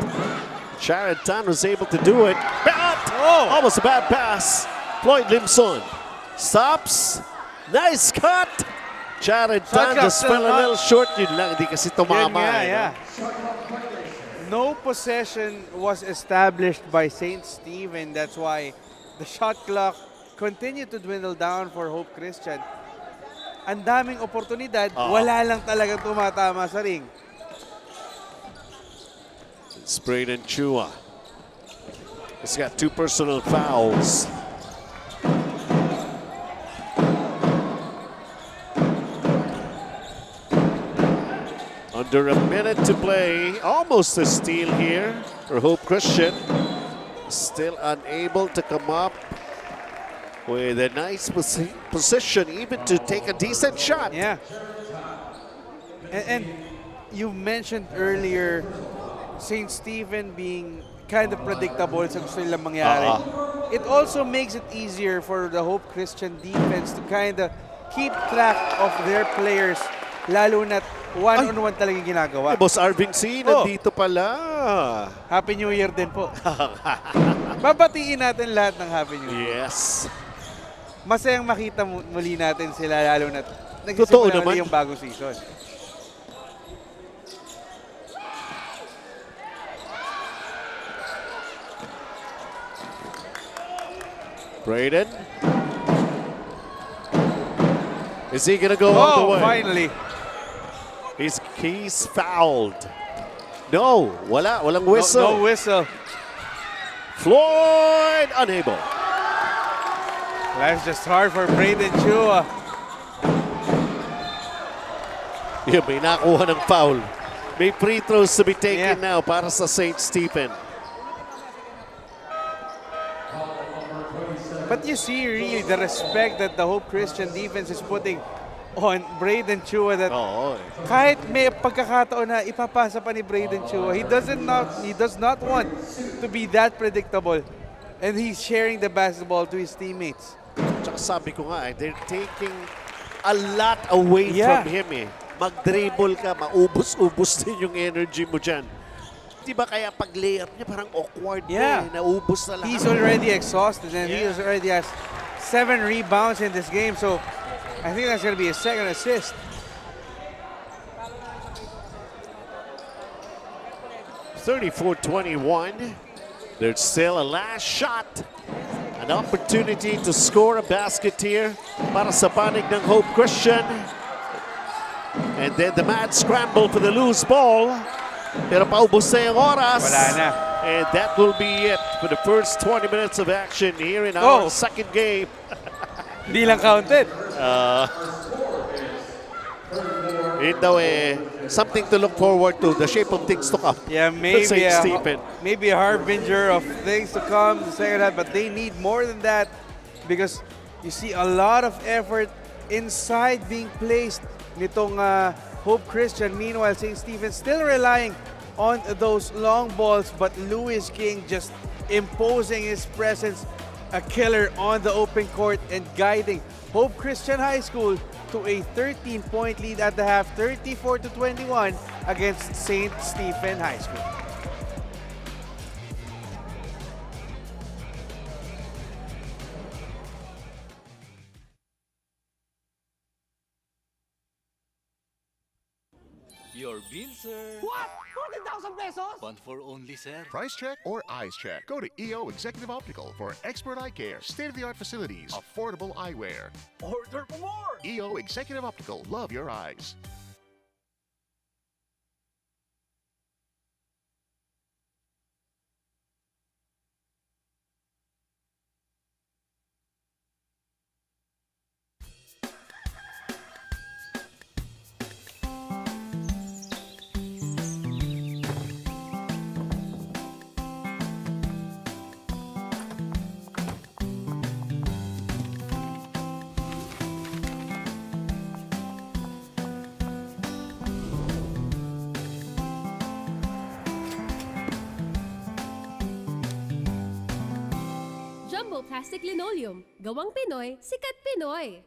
Jared Tan was able to do it. Almost a bad pass. Floyd Limson stops. Nice cut. Jared Tan just fell a little short. Yun lang, hindi kasi tumama. No possession was established by St. Stephen. That's why the shot clock continued to dwindle down for Hope Christian. Ang daming oportunidad, wala lang talagang tumatama sa ring. It's Braden Chua. He's got 2 personal fouls. Under a minute to play. Almost a steal here for Hope Christian. Still unable to come up with a nice position, even to take a decent shot. Yeah. And you mentioned earlier St. Stephen being kind of predictable sa gusto nilang mangyari. It also makes it easier for the Hope Christian defense to kind of keep track of their players, lalo na one-on-one talagang ginagawa. Boss Arvin C, nandito pala. Happy New Year din po. Babatiin natin lahat ng Happy New Year. Yes. Masayang makita muli natin sila, lalo na Totoo nagsisimula naman. yung bagong season. Braden. Is he gonna go all the way? Finally. He's fouled. No, walang whistle. No whistle. Floyd unable. Life's just hard for Braden Chua. Yeah, may nakuha ng foul. May free throws to be taken now para sa St. Stephen. But you see really the respect that the Hope Christian defense is putting on Braden Chua, that kahit may pagkakataon na ipapasa pa ni Braden Chua, he does not want to be that predictable, and he's sharing the basketball to his teammates. Tsaka sabi ko nga, they're taking a lot away from him. Mag-dribble ka, maubos-ubos din yung energy mo dyan. Di ba kaya pag layup niya parang awkward naubos na lahat. He's already exhausted, and he already has 7 rebounds in this game, so I think that's going to be his second assist. (34-21). There's still a last shot. An opportunity to score a basket here para sa panig ng Hope Christian. And then the mad scramble for the loose ball. Pero paubos na yung oras. Wala na. And that will be it for the first 20 minutes of action here in our second game. Hindi lang counted. Something to look forward to, the shape of things to come. Yeah, maybe a harbinger of things to come the second half, but they need more than that because you see a lot of effort inside being placed nitong Hope Christian. Meanwhile, St. Stephen still relying on those long balls, but Louis King just imposing his presence, a killer on the open court and guiding Hope Christian High School to a 13-point lead at the half, 34-21 against St. Stephen High School. Your bill, sir. What? 14,000 pesos? One for only, sir. Price check or eyes check? Go to EO Executive Optical for expert eye care, state-of-the-art facilities, affordable eyewear. Order for more! EO Executive Optical, love your eyes. Jumbo Plastic Linoleum. Gawang Pinoy, sikat Pinoy.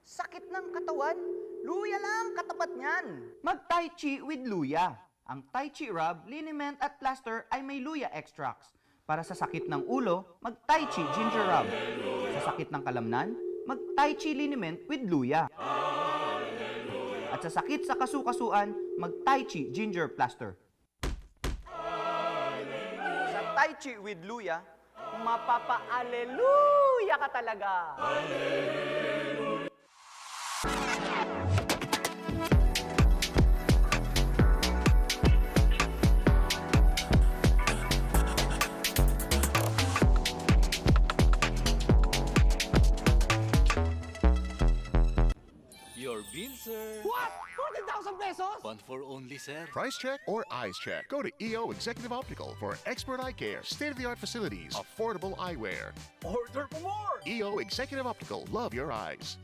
Sakit ng katawan? Luya lang katapat niyan. Mag-Tai Chi with luya. Ang Tai Chi rub, liniment at plaster ay may luya extracts. Para sa sakit ng ulo, mag-Tai Chi ginger rub. Sa sakit ng kalamnan, mag-Tai Chi liniment with luya. At sa sakit sa kasukasuan, mag-Tai Chi ginger plaster. Sa Tai Chi with luya, mapapa-aleluya ka talaga. Your bill, sir. What? 14,000 pesos? One for only, sir. Price check or eyes check? Go to EO Executive Optical for expert eye care, state-of-the-art facilities, affordable eyewear. Order for more! EO Executive Optical, love your eyes.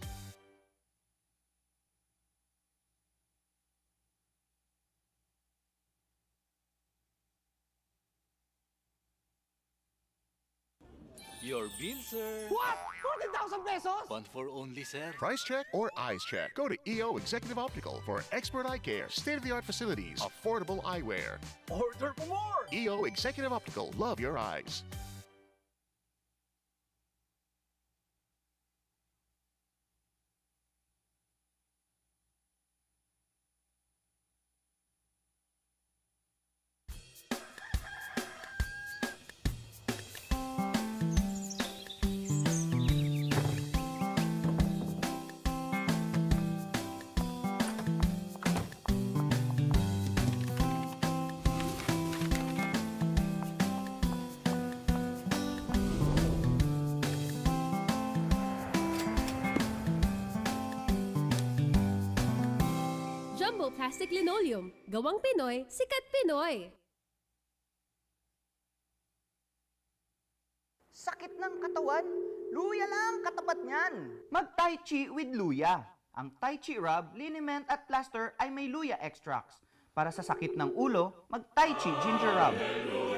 Your bill, sir. What? 14,000 pesos? One for only, sir. Price check or eyes check? Go to EO Executive Optical for expert eye care, state-of-the-art facilities, affordable eyewear. Order for more! EO Executive Optical, love your eyes. Jumbo Plastic Linoleum. Gawang Pinoy, sikat Pinoy. Sakit ng katawan? Luya lang katapat niyan. Mag-Tai Chi with luya. Ang Tai Chi rub, liniment at plaster ay may luya extracts. Para sa sakit ng ulo, mag-Tai Chi ginger rub.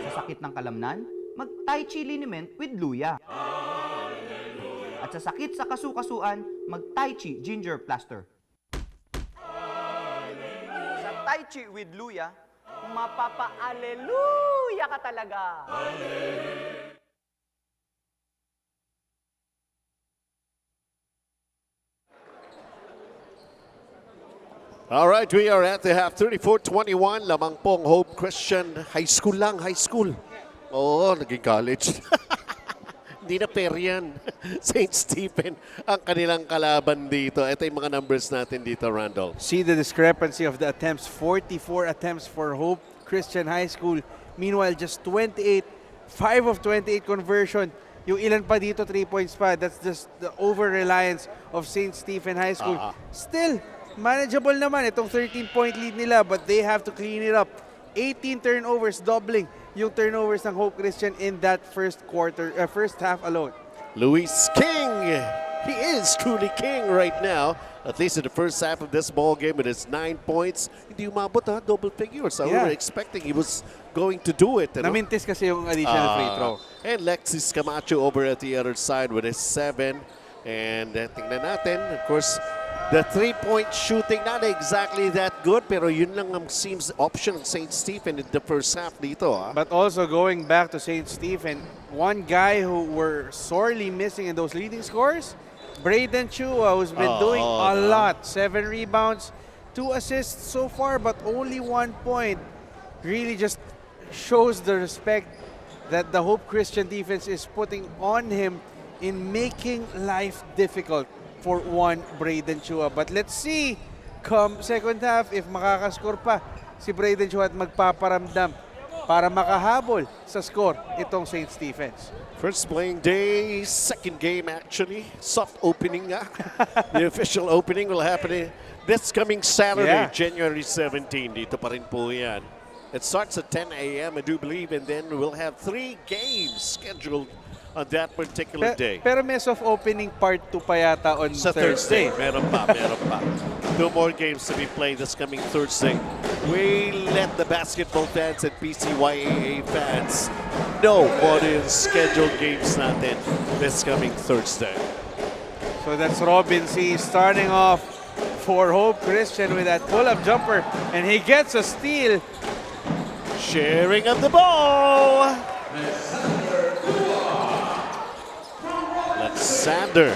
Sa sakit ng kalamnan, mag-Tai Chi liniment with luya. At sa sakit sa kasukasuan, mag-Tai Chi ginger plaster. Sa Tai Chi with luya, mapapa-aleluya ka talaga. All right, we are at the half. 34-21. Lamang pong Hope Christian High School lang. High school. Oo, naging college. Hindi na pair yan. St. Stephen ang kanilang kalaban dito. Ito yung mga numbers natin dito, Randall. See the discrepancy of the attempts. 44 attempts for Hope Christian High School. Meanwhile, just 28. 5 of 28 conversion. Yung ilan pa dito, 3 points pa. That's just the over-reliance of St. Stephen High School. Still, manageable naman itong 13-point lead nila, but they have to clean it up. 18 turnovers, doubling yung turnovers ng Hope Christian in that first half alone. Luis King. He is truly king right now. At least in the first half of this ball game, it is 9 points. Hindi umabot ha, double figures. We were expecting he was going to do it. Namintis kasi yung additional free throw. And Lexis Camacho over at the other side with his 7. And tingnan natin, of course, the 3-point shooting, not exactly that good, pero yun lang ang seems option of St. Stephen in the first half dito. But also going back to St. Stephen, one guy who were sorely missing in those leading scores, Braden Chua, who's been doing a lot. 7 rebounds, 2 assists so far, but only 1 point. Really just shows the respect that the Hope Christian defense is putting on him in making life difficult for one Braden Chua. But let's see, come second half, if makakascore pa si Braden Chua at magpaparamdam para makahabol sa score itong Saints defense. First playing day, second game actually. Soft opening nga. The official opening will happen this coming Saturday, January 17. Dito pa rin po yan. It starts at 10 a.m. I do believe, and then we'll have 3 games scheduled on that particular day. Pero may soft opening part 2 pa yata on Sa Thursday. Meron pa. 2 more games to be played this coming Thursday. We let the basketball fans and PCYAA fans know what is scheduled games natin this coming Thursday. So that's Robin C starting off for Hope Christian with that pull-up jumper, and he gets a steal. Sharing of the ball. Alexander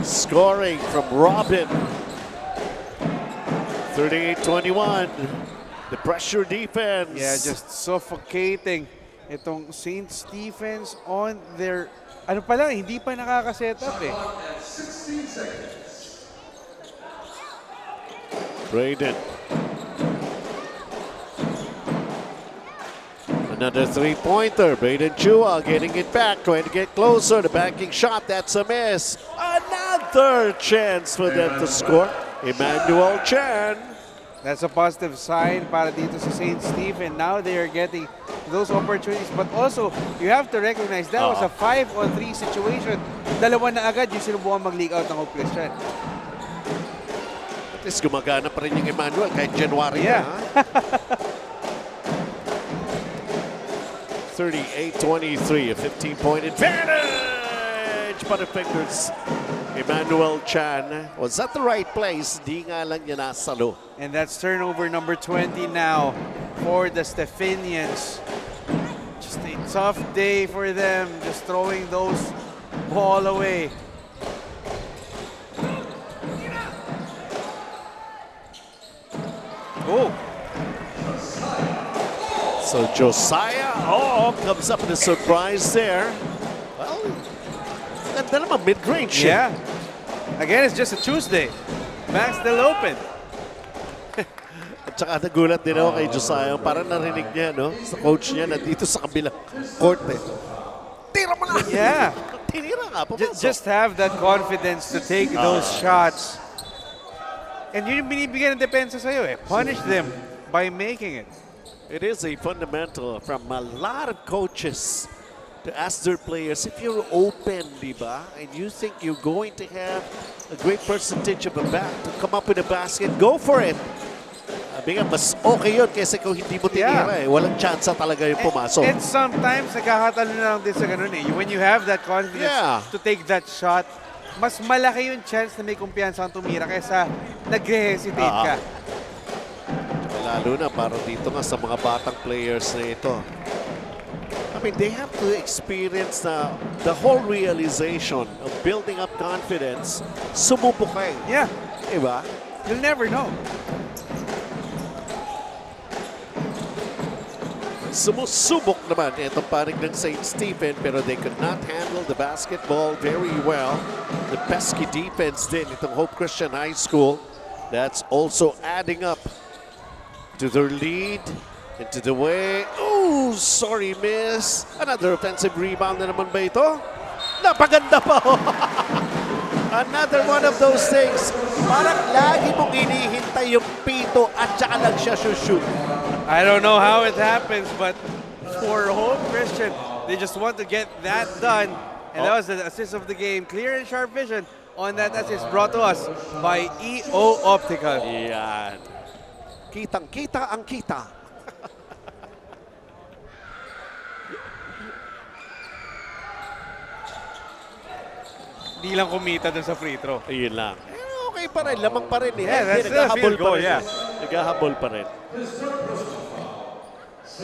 scoring from Robin. 38-21. The pressure defense. Yeah, just suffocating itong Saints defense on their... Ano pala, hindi pa nakaka-set up eh. Braden. Another three-pointer. Braden Chua getting it back, trying to get closer. The banking shot, that's a miss. Another chance for them to score. Emmanuel Chan. That's a positive sign para dito sa Saints team, and now they are getting those opportunities. But also, you have to recognize that was a 5-on-3 situation. Dalawa na agad yung sinubukan mag-leak out ng Hope Christian. At least gumagana pa rin yung Emmanuel kahit January na. 38-23, a 15-point advantage. But the fingers, Emmanuel Chan was at the right place. Di nga lang niya nasalo. And that's turnover number 20 now for the Stephanians. Just a tough day for them, just throwing those ball away. Oh. So Josiah, comes up with a surprise there. Well, ganda naman, mid-range. Yeah. Again, it's just a Tuesday. Back's still open. At saka nagulat din ako kay Josiah. Parang narinig niya, no? Sa coach niya na dito sa kabilang court eh. Tira mo na! Yeah. Tinira nga, pumasok. Just have that confidence to take those shots. And yun yung binibigyan ng depensa sa'yo eh. Punish them by making it. It is a fundamental from a lot of coaches to ask their players, if you're open, di ba, and you think you're going to have a great percentage of a bat to come up with a basket, go for it. Sabi nga, mas okay yun kaysa kung hindi mo tinira eh. Walang chance talaga yung pumasok. And sometimes, nagkakatalo na lang din sa ganun eh. When you have that confidence to take that shot, mas malaki yung chance na may kumpiyansa ang tumira kaysa nag-hesitate ka. Lalo na para dito nga sa mga batang players na ito. I mean, they have to experience the whole realization of building up confidence. Sumubok ka eh. Yeah. Diba? You'll never know. Sumusubok naman itong panig ng St. Stephen, pero they could not handle the basketball very well. The pesky defense din itong Hope Christian High School. That's also adding up to their lead, into the way. Oh, sorry, miss. Another offensive rebound na naman ba ito? Napaganda pa. Another one of those things. Parang lagi mong hinihintay yung pito at saka lang siya shoot. I don't know how it happens, but for Hope Christian, they just want to get that done. And that was the assist of the game. Clear and sharp vision on that assist brought to us by EO Optical. Yan. Kitang-kita ang kita. Di lang kumita dun sa free throw. Ayun lang. Okay pa rin. Lamang pa rin eh. Yeah, that's still a field goal, Naghahabol pa rin.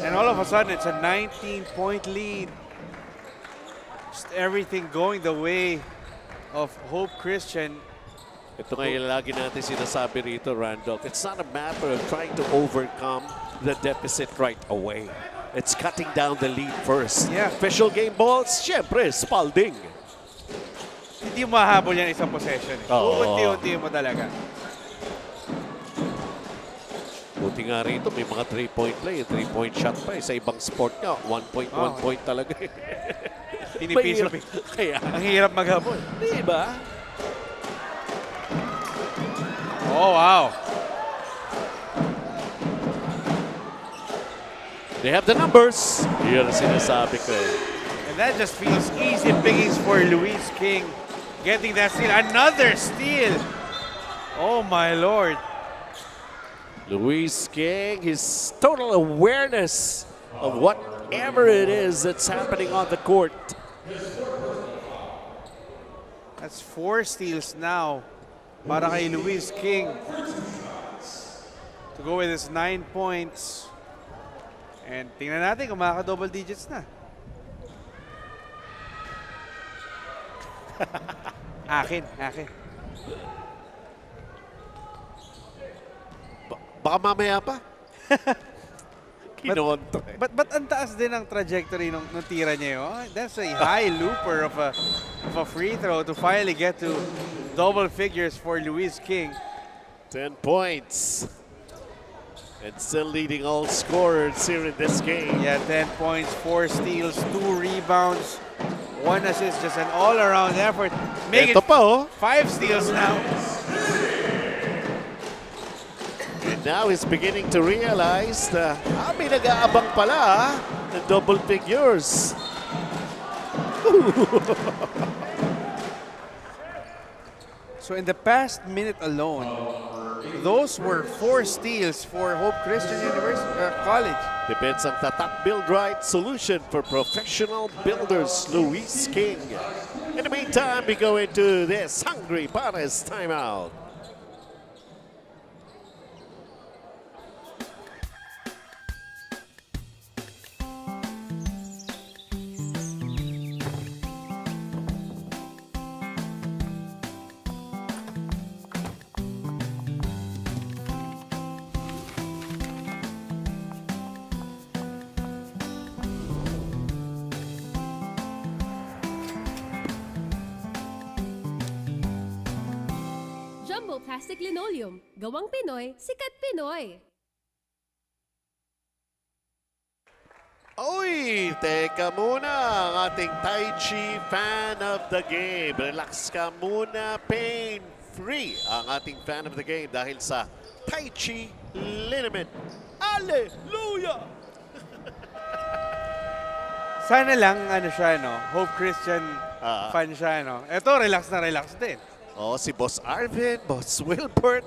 And all of a sudden, it's a 19-point lead. Just everything going the way of Hope Christian. Ito nga yung lagi natin sinasabi rito, Randolph. It's not a matter of trying to overcome the deficit right away. It's cutting down the lead first. Yeah. Official game balls, syempre, Spalding. Hindi mo mahabol yan isang possession. Eh. Oo. Unti-unti mo talaga. Buti nga rito, may mga 3-point play, 3-point shot pa. Sa ibang sport nga, 1 point, 1 point talaga. Pinipiso. Kaya, Ang hirap maghabol. di ba? Oh, wow. They have the numbers. Yan ang sinasabi ko. And that just feels easy pickings for Luis King. Getting that steal. Another steal. Oh, my Lord. Luis King, his total awareness of whatever it is that's happening on the court. That's 4 steals now para kay Luis King to go with his 9 points. And tingnan natin kung makaka-double digits na. Akin. Baka mamaya pa. Kinontra. But ang taas din ang trajectory ng tira niya yun. That's a high looper of a free throw to finally get to double figures for Luis King. 10 points. And still leading all scorers here in this game. Yeah, 10 points, 4 steals, 2 rebounds, 1 assist, just an all-around effort. Make Ito it pa oh. 5 steals now. And now he's beginning to realize na may nag-aabang pala ng double figures. So in the past minute alone, those were 4 steals for Hope Christian College. Depends on tatak build right solution for professional builders, Luis King. In the meantime, we go into this Hungry Pares timeout. Jumbo Plastic Linoleum. Gawang Pinoy, sikat Pinoy. Oy, teka muna, ang ating Tai Chi fan of the game. Relax ka muna, pain-free ang ating fan of the game dahil sa Tai Chi Liniment. Hallelujah! Sana lang, siya, no? Hope Christian fan siya, no? Ito, relax na relax din. Oh, si Boss Arvin, Boss Wilbert.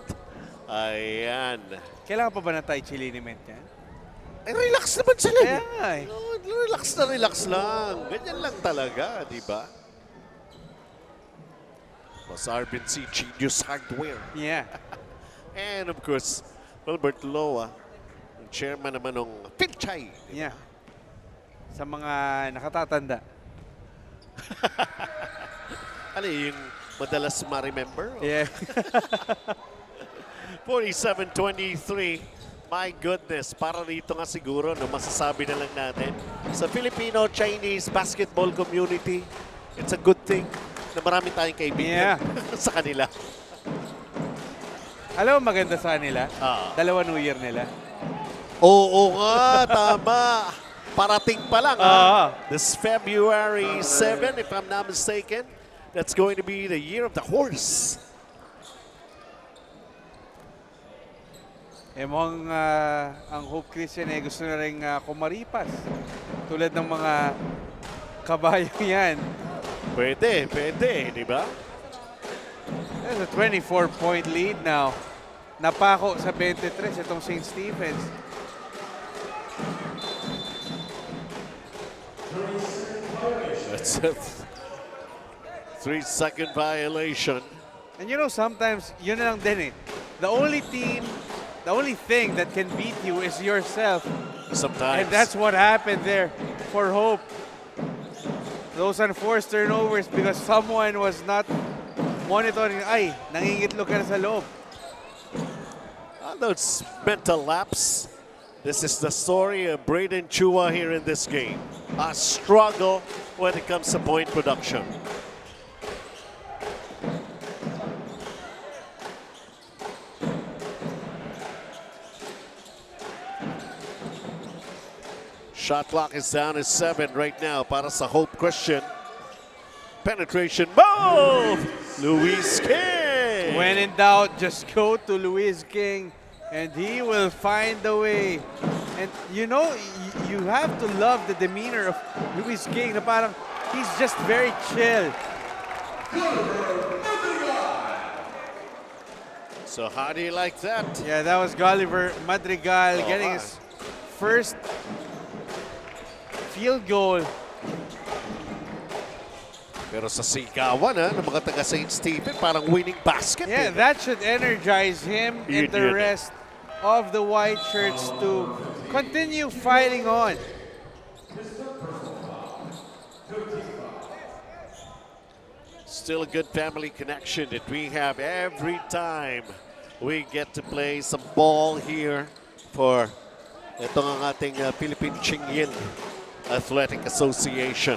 Ayan. Kailangan pa ba ng Tai Chi liniment yan? Ay, relax naman sila. Kaya nga eh. Oh, relax lang. Ganyan lang talaga, di ba? Boss Arvin, si Genius Hardware. Yeah. And of course, Wilbert Loa, ang chairman naman ng Pinchay. Yeah. Sa mga nakatatanda. Ano yung madalas ma-remember? Yeah. 47-23. My goodness, para rito nga siguro, no, masasabi na lang natin, sa Filipino-Chinese basketball community, it's a good thing na marami tayong kaibigan sa kanila. Alam mo maganda sa kanila? Dalawa New Year nila. Oo nga, tama. Parating pa lang. This February 7, if I'm not mistaken, that's going to be the year of the horse. Mukhang ang Hope Christian gusto na rin kumaripas. Tulad ng mga kabayang yan. Pwede, di ba? There's a 24-point lead now. Napako sa 23 itong St. Stephen's. That's a 3-second violation. And you know, sometimes, yun na lang din eh. The only thing that can beat you is yourself. Sometimes. And that's what happened there for Hope. Those unforced turnovers because someone was not monitoring. Ay, nangingitlog ka na sa loob. Those mental lapse. This is the story of Braden Chua here in this game. A struggle when it comes to point production. Shot clock is down to 7 right now para sa Hope Christian. Penetration move! Luis King! When in doubt, just go to Luis King and he will find a way. And you know, you have to love the demeanor of Luis King na parang he's just very chill. So how do you like that? Yeah, that was Gulliver Madrigal getting his first field goal. Pero sa sigawan ng mga taga St. Stephen, parang winning basket. Yeah, that should energize him and the rest of the white shirts to continue fighting on. Still a good family connection that we have every time we get to play some ball here for ito ang ating Philippine Chingyil Athletic Association.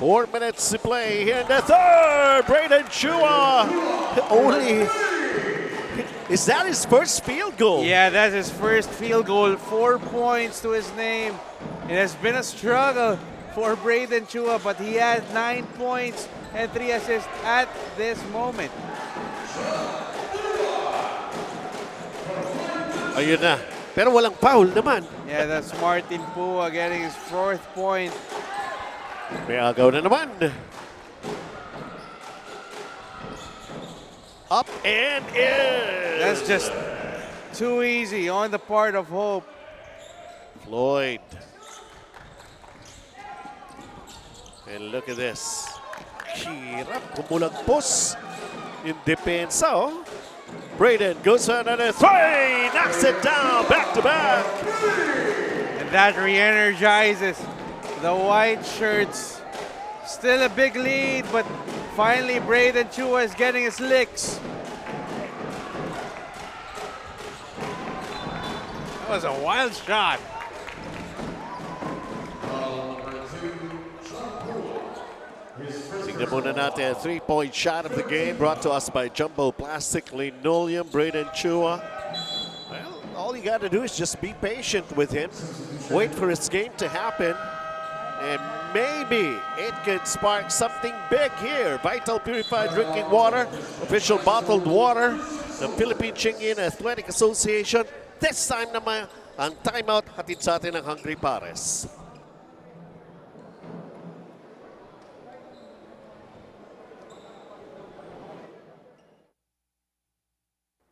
Four minutes to play here in the third. Braden Chua only. Is that his first field goal? Yeah, that's his first field goal. 4 points to his name. It has been a struggle for Braden Chua, but he has 9 points and 3 assists at this moment. Ayun na. Pero walang foul naman. Yeah, that's Martin Pua getting his 4th point. May agaw na naman. Up and in. That's just too easy on the part of Hope. Floyd. And look at this. Hirap kumulagpos in depensa. Oh. Braden goes for another three. Knocks it down back to back. And that re-energizes the white shirts. Still a big lead, but finally Braden Chua is getting his licks. That was a wild shot. Tingnan muna natin, a three-point shot of the game brought to us by Jumbo Plastic Linoleum. Braden Chua. Well, all you got to do is just be patient with him. Wait for his game to happen. And maybe it could spark something big here. Vital Purified Drinking Water, official bottled water, the Philippine Chingyil Athletic Association. This time naman, ang timeout hatid sa atin ng Hungry Pares.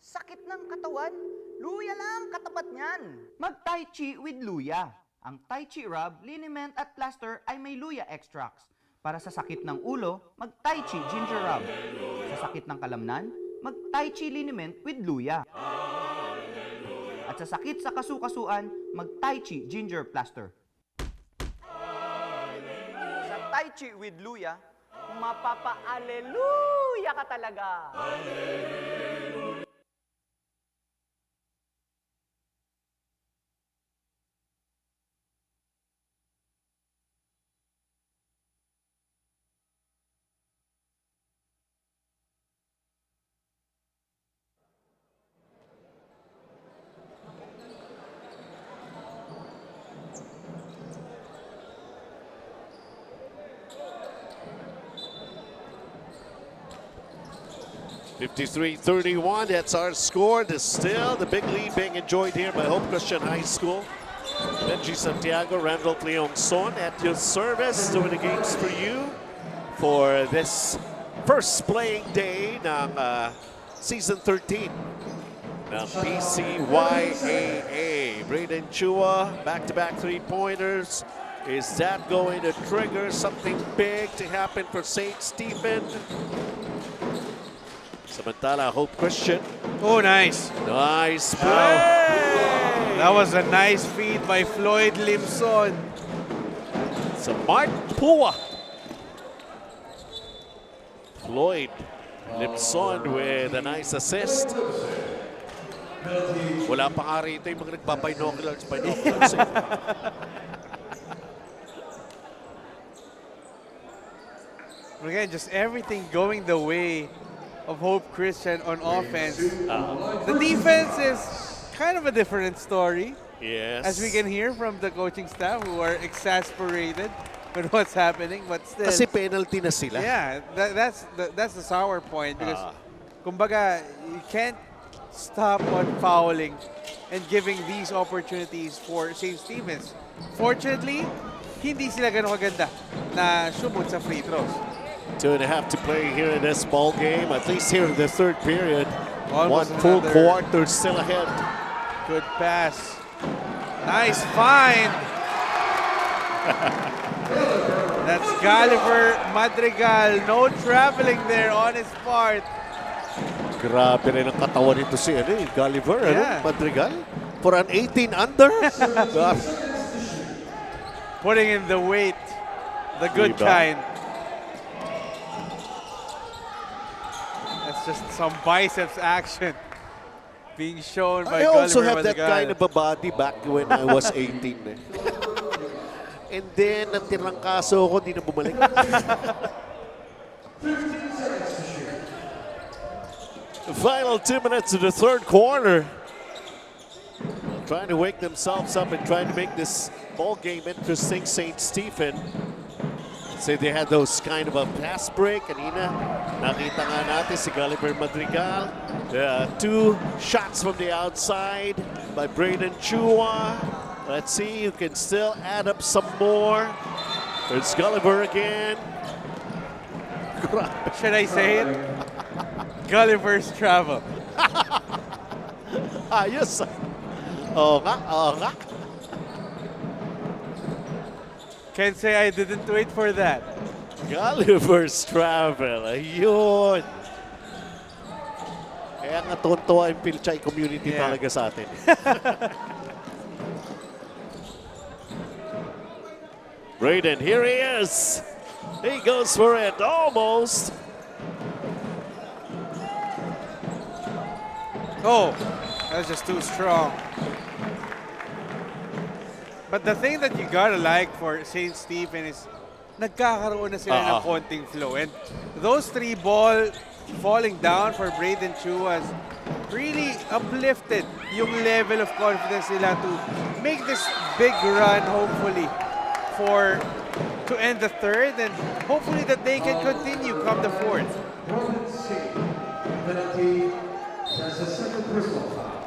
Sakit ng katawan? Luya lang katapat niyan. Mag-Tai Chi with Luya. Ang Tai Chi rub, liniment at plaster ay may luya extracts. Para sa sakit ng ulo, mag-Tai Chi ginger rub. Sa sakit ng kalamnan, mag-Tai Chi liniment with luya. At sa sakit sa kasukasuan, mag-Tai Chi ginger plaster. Sa Tai Chi with luya, mapapa-aleluya ka talaga. (53-31), that's our score. There's still the big lead being enjoyed here by Hope Christian High School. Benji Santiago, Randall Leong Son at your service, doing the games for you for this first playing day ng Season 13 ng PCYAA. Braden Chua, back-to-back three-pointers. Is that going to trigger something big to happen for St. Stephen? Samantala, Hope Christian. Oh, nice. Nice play. That was a nice feed by Floyd Limson. So Mark Pua. Floyd Lipson with a nice assist. Wala pa nga rito yung mga nagbabinoculars. Again, just everything going the way of Hope Christian on offense. The defense is kind of a different story. Yes. As we can hear from the coaching staff who are exasperated with what's happening, but still. Kasi penalty na sila. Yeah, that's the sour point because kumbaga, you can't stop on fouling and giving these opportunities for St. Stephen's. Fortunately, hindi sila ganun kaganda na sumut sa free throws. 2.5 to play here in this ball game, at least here in the third period. Almost One full another- quarter still ahead. Good pass. Nice find. That's Gulliver Madrigal. No traveling there on his part. Grabe rin ang katawan nito si Gulliver, Yeah. Madrigal. For an 18 under. Putting in the weight. The good Diba? kind. That's just some biceps action being shown by I also Gulliver have that Madrigal. kind of a body back when I was 18. And then, natirang kaso ako, di na bumalik. The final 2 minutes of the third quarter. Trying to wake themselves up and trying to make this ball game interesting. St. Stephen. Say they had those kind of a pass break. Kanina, nakita nga natin si Gulliver Madrigal. 2 shots from the outside by Braden Chua. Let's see, you can still add up some more. There's Gulliver again. Should I say it? Gulliver's travel. Ayos. Oo nga, oo nga. Can't say I didn't wait for that. Gulliver's Travel. Ayun. Kaya nga tuwan-tuwa yung Pilchay community Yeah. talaga sa atin. Braden, here he is. He goes for it, almost. Oh, that's just too strong. But the thing that you gotta like for St. Stephen is nagkakaroon na sila ng konting flow. And those 3 ball falling down for Braden Chu has really uplifted yung level of confidence nila to make this big run, hopefully, to end the third, and hopefully that they can continue come the fourth. Penalty. That's a second personal foul.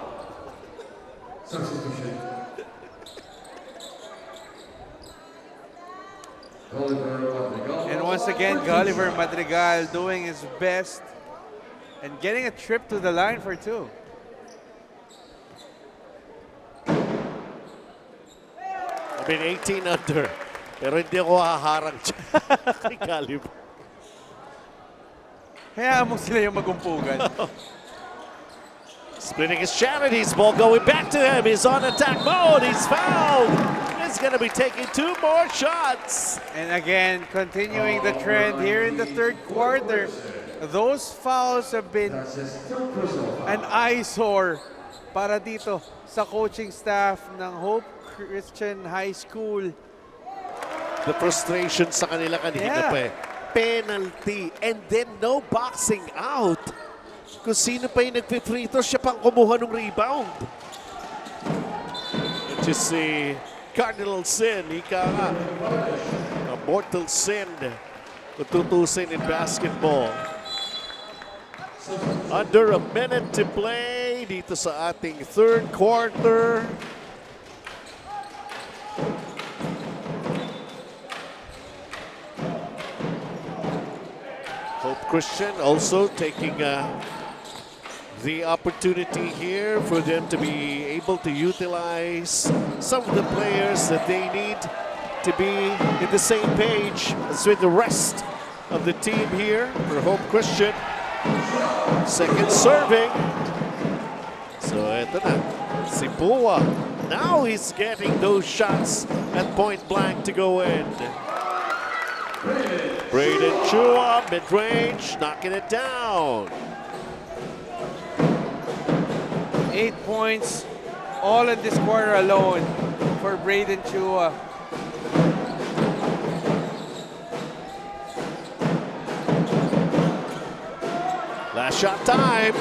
Substitution. And once again, Gulliver Madrigal doing his best and getting a trip to the line for 2. I mean, 18 under. Pero hindi ako haharang kay Gulliver. Hayaan mo sila yung magumpugan. Splitting his charities, ball going back to him. He's on attack mode. He's fouled. He's going to be taking 2 more shots. And again, continuing the trend here in the third quarter. Those fouls have been an eyesore para dito sa coaching staff ng Hope Christian High School. The frustration sa kanila kanina pa eh. Penalty and then no boxing out. Kung sino pa yung nagpi-free throw, siya pang kumuha ng rebound. Which is a cardinal sin. Ika nga. A mortal sin. Kung tutusin in basketball. Under a minute to play dito sa ating third quarter. Hope Christian also taking the opportunity here for them to be able to utilize some of the players that they need to be in the same page as with the rest of the team here for Hope Christian. Second serving. So eto na, si Pua. Now he's getting those shots at point blank to go in. Braden Chua, mid-range, knocking it down. 8 points, all in this quarter alone for Braden Chua. Last shot time.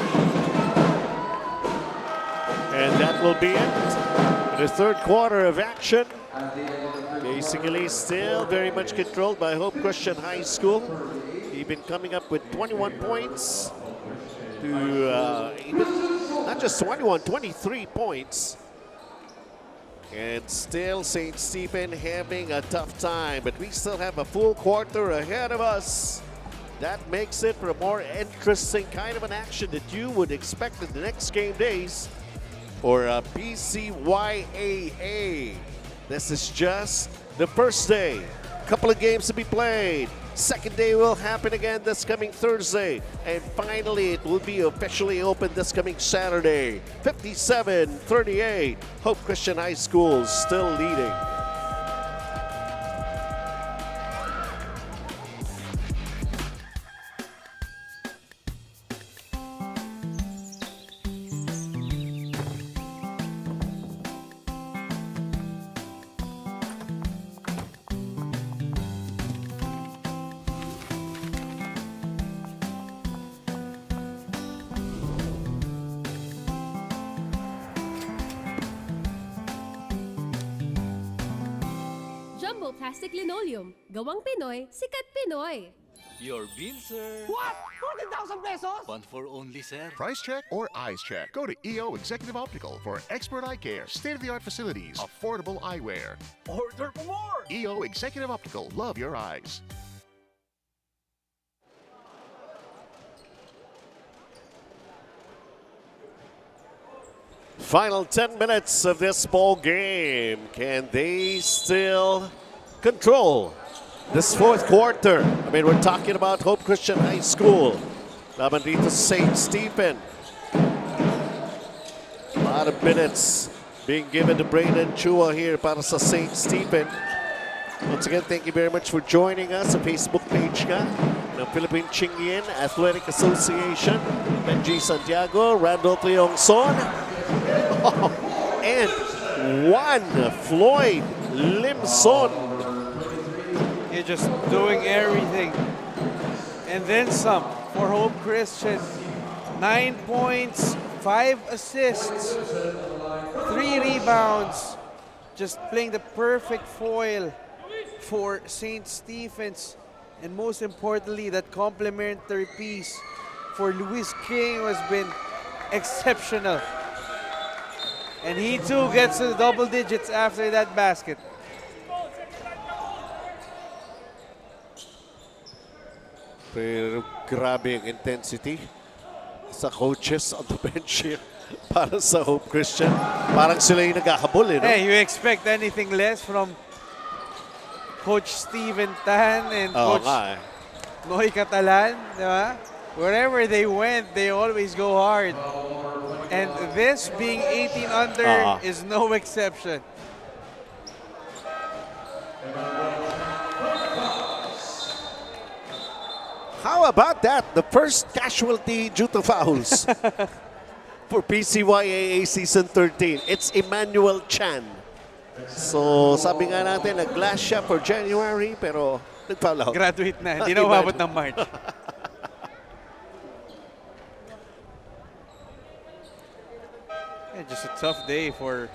And that will be it. The third quarter of action. Basically still very much controlled by Hope Christian High School. Even coming up with 21 points to even not just 21, 23 points. And still St. Stephen having a tough time, but we still have a full quarter ahead of us. That makes it for a more interesting kind of an action that you would expect in the next game days for PCYAA. This is just the first day. A couple of games to be played. Second day will happen again this coming Thursday. And finally, it will be officially open this coming Saturday. 57-38. Hope Christian High School still leading. Jumbo Plastic Linoleum. Gawang Pinoy, sikat Pinoy. Your bill, sir. What? 14,000 pesos? One for only, sir. Price check or eyes check. Go to EO Executive Optical for expert eye care, state-of-the-art facilities, affordable eyewear. Order for more! EO Executive Optical. Love your eyes. Final 10 minutes of this ball game. Can they still control this fourth quarter? I mean, we're talking about Hope Christian High School. Laban dito St. Stephen. A lot of minutes being given to Braden Chua here para sa St. Stephen. Once again, thank you very much for joining us sa Facebook page ka ng Philippine Chingyin Athletic Association. Benji Santiago, Randolph Leongson, and Juan Floyd Limson. You're just doing everything. And then some for Hope Christian. 9 points, 5 assists, 3 rebounds. Just playing the perfect foil for St. Stephen's. And most importantly, that complementary piece for Luis King has been exceptional. And he too gets to the double digits after that basket. Pero grabe ang intensity sa coaches on the bench here para sa Hope Christian. Parang sila yung naghahabol eh, no? Hey, you expect anything less from Coach Steven Tan and Coach Noy Catalan, di ba? Wherever they went, they always go hard. And this being 18 under is no exception. How about that? The first casualty due to fouls for PCYAA Season 13. It's Emmanuel Chan. So, sabi nga natin, nag-glass siya for January, pero nag-foul out. Graduate na, hindi na umabot ng March. Yeah, just a tough day for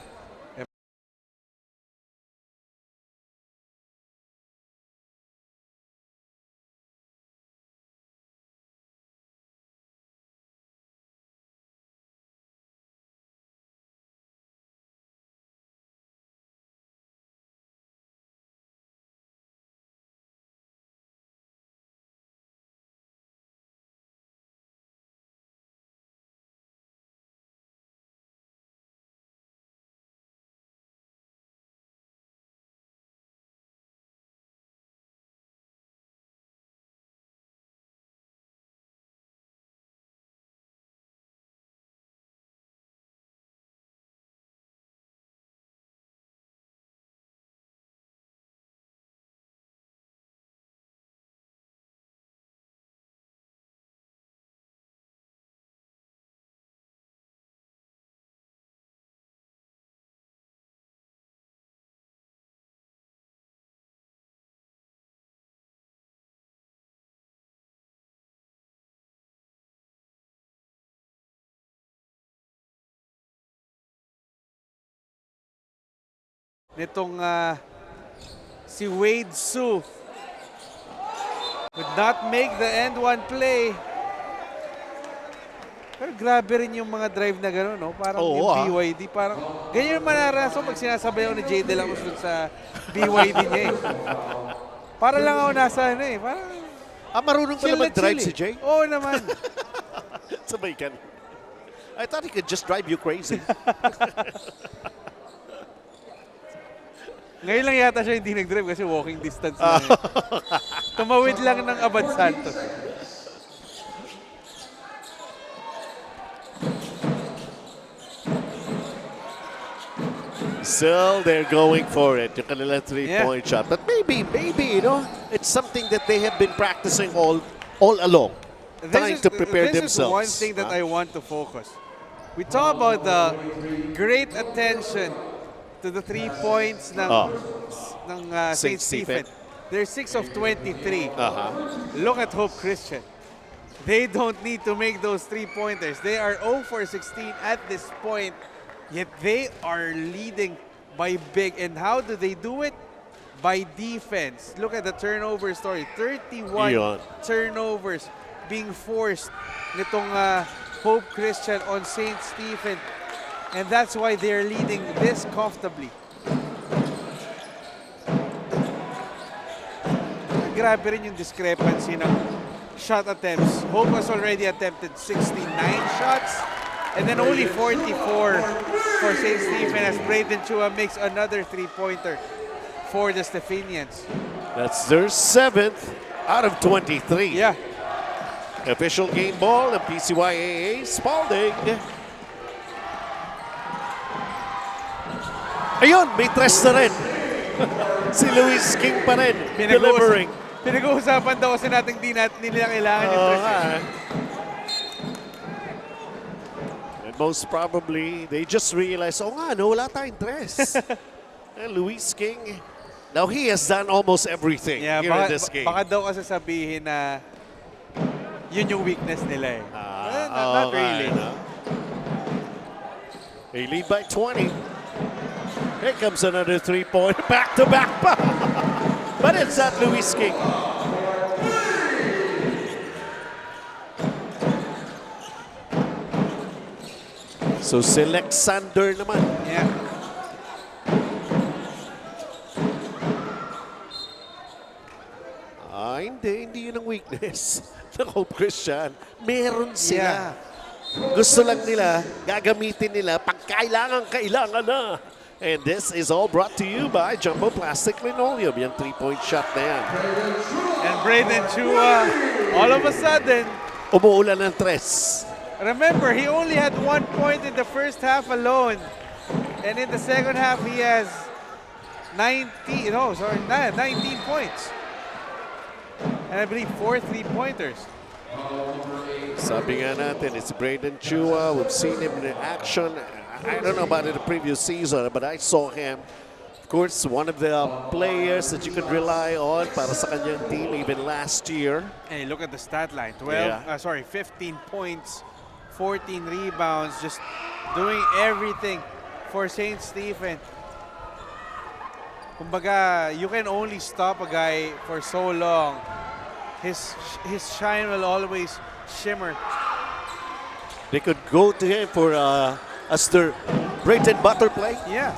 nitong si Wade Su. Could not make the end one play. Pero grabe rin yung mga drive na gano'n, no? Parang Oo, yung BYD, parang ganyan yung manaraso pag sinasabayaw ni Jay De La Cruz dun sa BYD niya eh. Para lang ako nasa ano eh. Parang Marunong pala mag-drive si Jay? Oo naman. Sabay ka. I thought he could just drive you crazy. Ngayon lang yata siya hindi nag-drive kasi walking distance na eh. Tumawid lang ng Abad Santos. Still, they're going for it. Yung kanilang three-point shot. But maybe, you know, it's something that they have been practicing all along. Trying to prepare themselves. This is one thing that I want to focus. We talk about the great attention to the 3 points ng St. Stephen. They're 6 of 23. Look at Hope Christian. They don't need to make those 3-pointers. They are 0 for 16 at this point. Yet they are leading by big. And how do they do it? By defense. Look at the turnover story. 31 turnovers being forced nitong Hope Christian on St. Stephen. And that's why they're leading this comfortably. Grabe rin yung discrepancy ng shot attempts. Hope has already attempted 69 shots. And then only 44 for St. Stephen as Braden Chua makes another 3-pointer for the Stephanians. That's their 7th out of 23. Yeah. Official game ball ng PCYAA Spalding. Ayun, may tres na rin. Si Luis King pa rin, delivering. Pinag-uusapan daw kasi natin nila kailangan yung tres. Most probably, they just realized, no, wala tayong tres. And Luis King, now he has done almost everything here in this game. Baka daw kasi sabihin na yun yung weakness nila eh. Not really. They lead by 20. Here comes another 3-point, back-to-back pa. But it's not Luis King. So select Sander naman. Yeah. Hindi yun ang weakness ng Hope Christian. Meron sila. Gusto lang nila, gagamitin nila pag kailangan na. And this is all brought to you by Jumbo Plastic Linoleum. Yung 3-point shot na yan. And Braden Chua, all of a sudden, umuulan ng tres. remember, he only had 1 point in the first half alone. And in the second half, he has 19 points. And I believe 4 3-pointers. Sabi nga natin, it's Braden Chua. We've seen him in action. I don't know about it the previous season, but I saw him. Of course, one of the players that you could rely on para sa kanyang team even last year. Hey, look at the stat line. 15 points, 14 rebounds, just doing everything for St. Stephen. Kumbaga, you can only stop a guy for so long. His shine will always shimmer. They could go to him for as their bread and butter play. Yeah.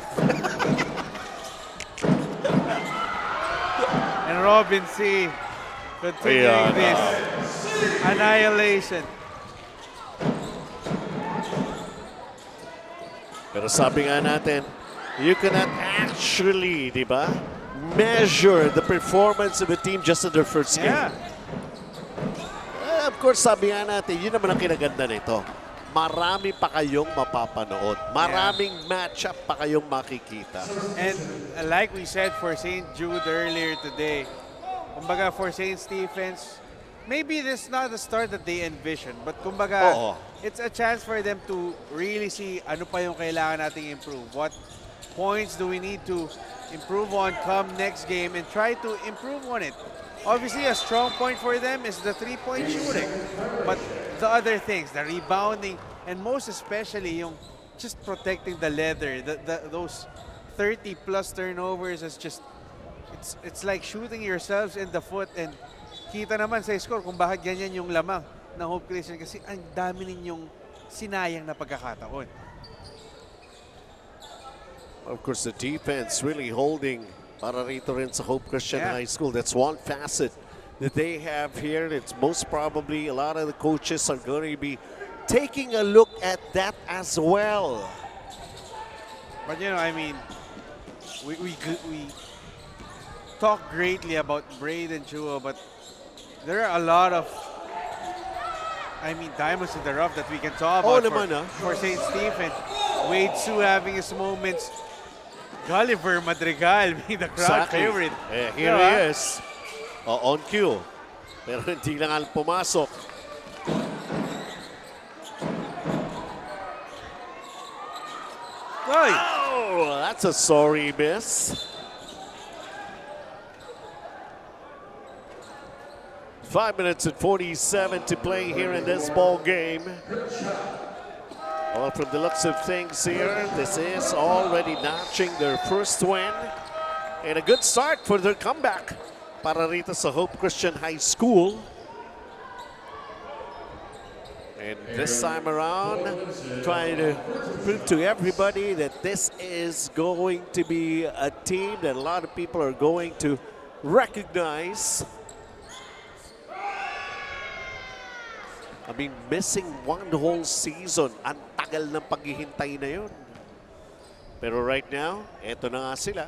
And Robin C. continuing this annihilation. Pero sabi nga natin, you cannot actually, di ba, measure the performance of a team just in their first game. Of course, sabi nga natin, yun naman ang kinaganda nito. Marami pa kayong mapapanood. Maraming matchup pa kayong makikita. And like we said for St. Jude earlier today, kumbaga for St. Stephen's, maybe this is not the start that they envision, but kumbaga, it's a chance for them to really see ano pa yung kailangan nating improve. What points do we need to improve on come next game and try to improve on it. Obviously, a strong point for them is the 3-point shooting. But the other things, the rebounding, and most especially yung just protecting the leather, those 30 plus turnovers is just, it's like shooting yourselves in the foot, and kita naman sa score kung bakit ganyan yung lamang ng Hope Christian kasi ang dami ninyong sinayang na pagkakataon. Of course, the defense really holding para rito rin sa Hope Christian High School. That's one facet that they have here. It's most probably a lot of the coaches are going to be taking a look at that as well. But you know, I mean, we talk greatly about Braden Chua, but there are a lot of, I mean, diamonds in the rough that we can talk about for St. Stephen. Wade Su having his moments. Gulliver Madrigal being the crowd favorite. Here he is. On cue. Pero hindi lang pumasok. Oh, that's a sorry miss. 5 minutes and 47 to play here in this ball game. Well, from the looks of things here, this is already notching their first win. And a good start for their comeback para rito sa Hope Christian High School. And this time around, trying to prove to everybody that this is going to be a team that a lot of people are going to recognize. I mean, missing one whole season. Ang tagal ng paghihintay na yun. Pero right now, eto na nga sila.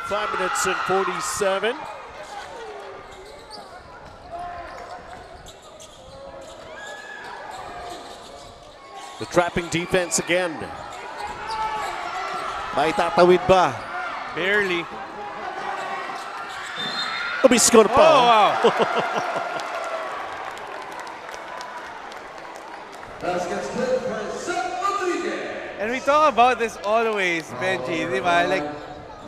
5 minutes and 47. The trapping defense again. May tatawid ba? Barely. Umiskor pa. Oh, wow. And we talk about this always, Benji, di ba? Like,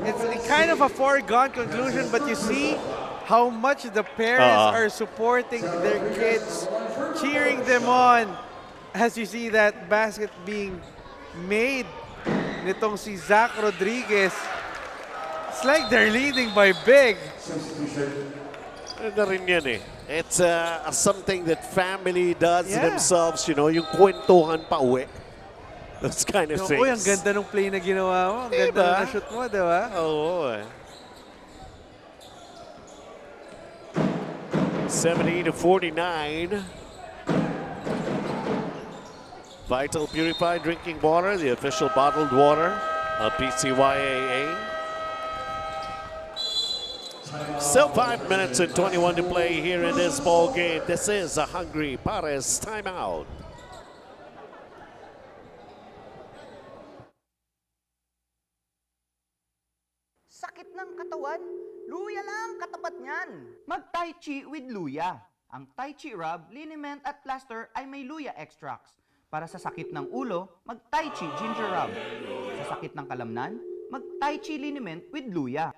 it's kind of a foregone conclusion, but you see how much the parents are supporting their kids, cheering them on, as you see that basket being made nitong si Zach Rodriguez. It's like they're leading by big. Ano rin yan eh. It's something that family does themselves, you know, yung kwentuhan pa uwi. Those kind of things. Uy, ang ganda ng play na ginawa mo. Ang ganda ng shoot mo, di ba? Oo eh. 70-49. Vital Purified Drinking Water, the official bottled water of PCYAA. Still 5 minutes and 21 to play here in this ball game. This is a Hungry Pares timeout. Sakit ng katawan? Luya lang katapat niyan. Mag-Tai Chi with Luya. Ang Tai Chi rub, liniment at plaster ay may Luya extracts. Para sa sakit ng ulo, mag-Tai Chi ginger rub. Sa sakit ng kalamnan, mag-Tai Chi liniment with Luya.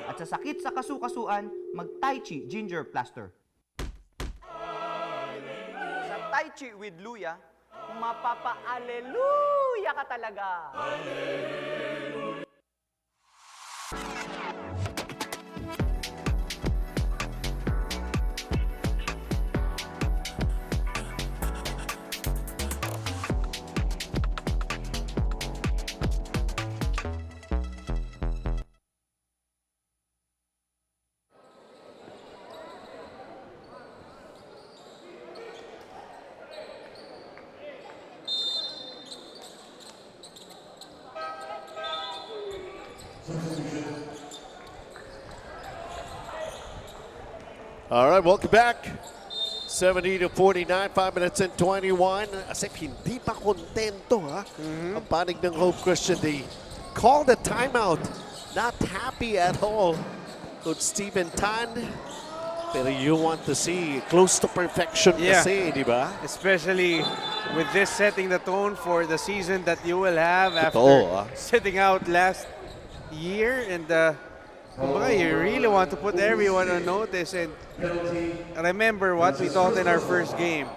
At sa sakit sa kasukasuan, mag-Tai Chi ginger plaster. Sa Tai Chi with Luya, mapapa-aleluya ka talaga. All right, welcome back. 70-49, 5 minutes and 21. As if hindi pa kontento, ha? Ang panig ng Hope Christian, they called a timeout. Not happy at all. Coach Stephen Tan, pero you want to see close to perfection kasi, di ba? Especially with this setting the tone for the season that you will have after sitting out last year, and you really want to put everyone on notice. And remember what we thought in our first game.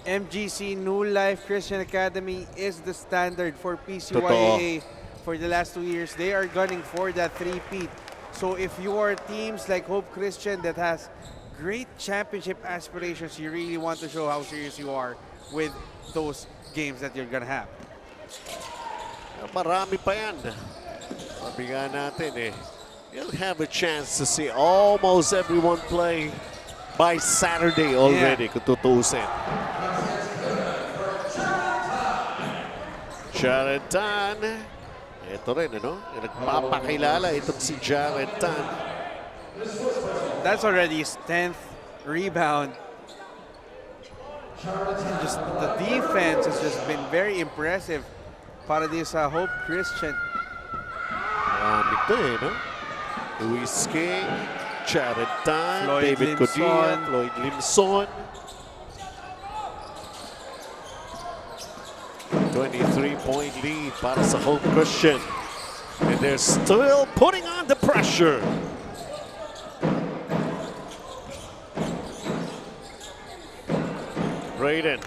MGC New Life Christian Academy is the standard for PCYAA for the last 2 years. They are gunning for that three-peat. So if you are teams like Hope Christian that has great championship aspirations, you really want to show how serious you are with those games that you're gonna have. Marami pa yan. Sabi nga natin you'll have a chance to see almost everyone play by Saturday already, kung tutusin. Jared Tan. Ito rin, nagpapakilala itong si Jared Tan. That's already his 10th rebound. And just the defense has just been very impressive para din sa Hope Christian. Marami ito no? Luis King, Jared Tan, Floyd David Limson. Codilla, Floyd Limson. 23-point lead para sa Hope Christian. And they're still putting on the pressure. Braden.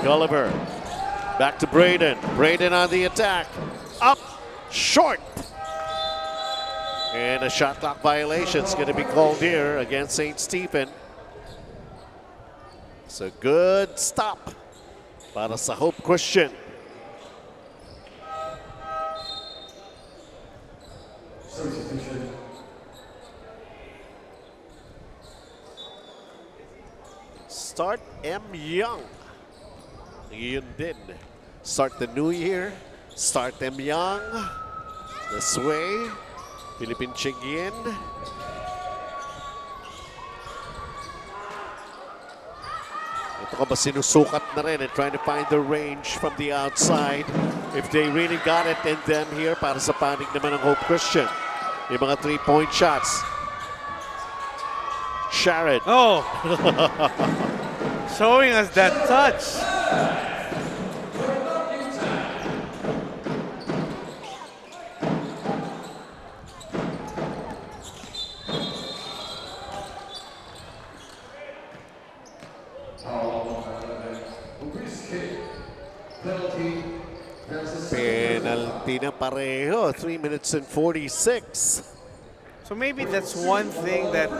Gulliver. Back to Braden. Braden on the attack. Up. Short. And a shot clock violation is going to be called here against St. Stephen. It's a good stop para sa Hope Christian. Substitution. Start M. Young. Yun din. Start the new year. Start M. Young. This way. Philippine Chigyin. Ito ka ba sinusukat na rin and trying to find the range from the outside. If they really got it in them here para sa panig naman ng Hope Christian. Yung mga 3-point shots. Sharad. Oh! Showing us that touch. Penalty na pareho. 3 minutes and 46. So maybe that's one thing that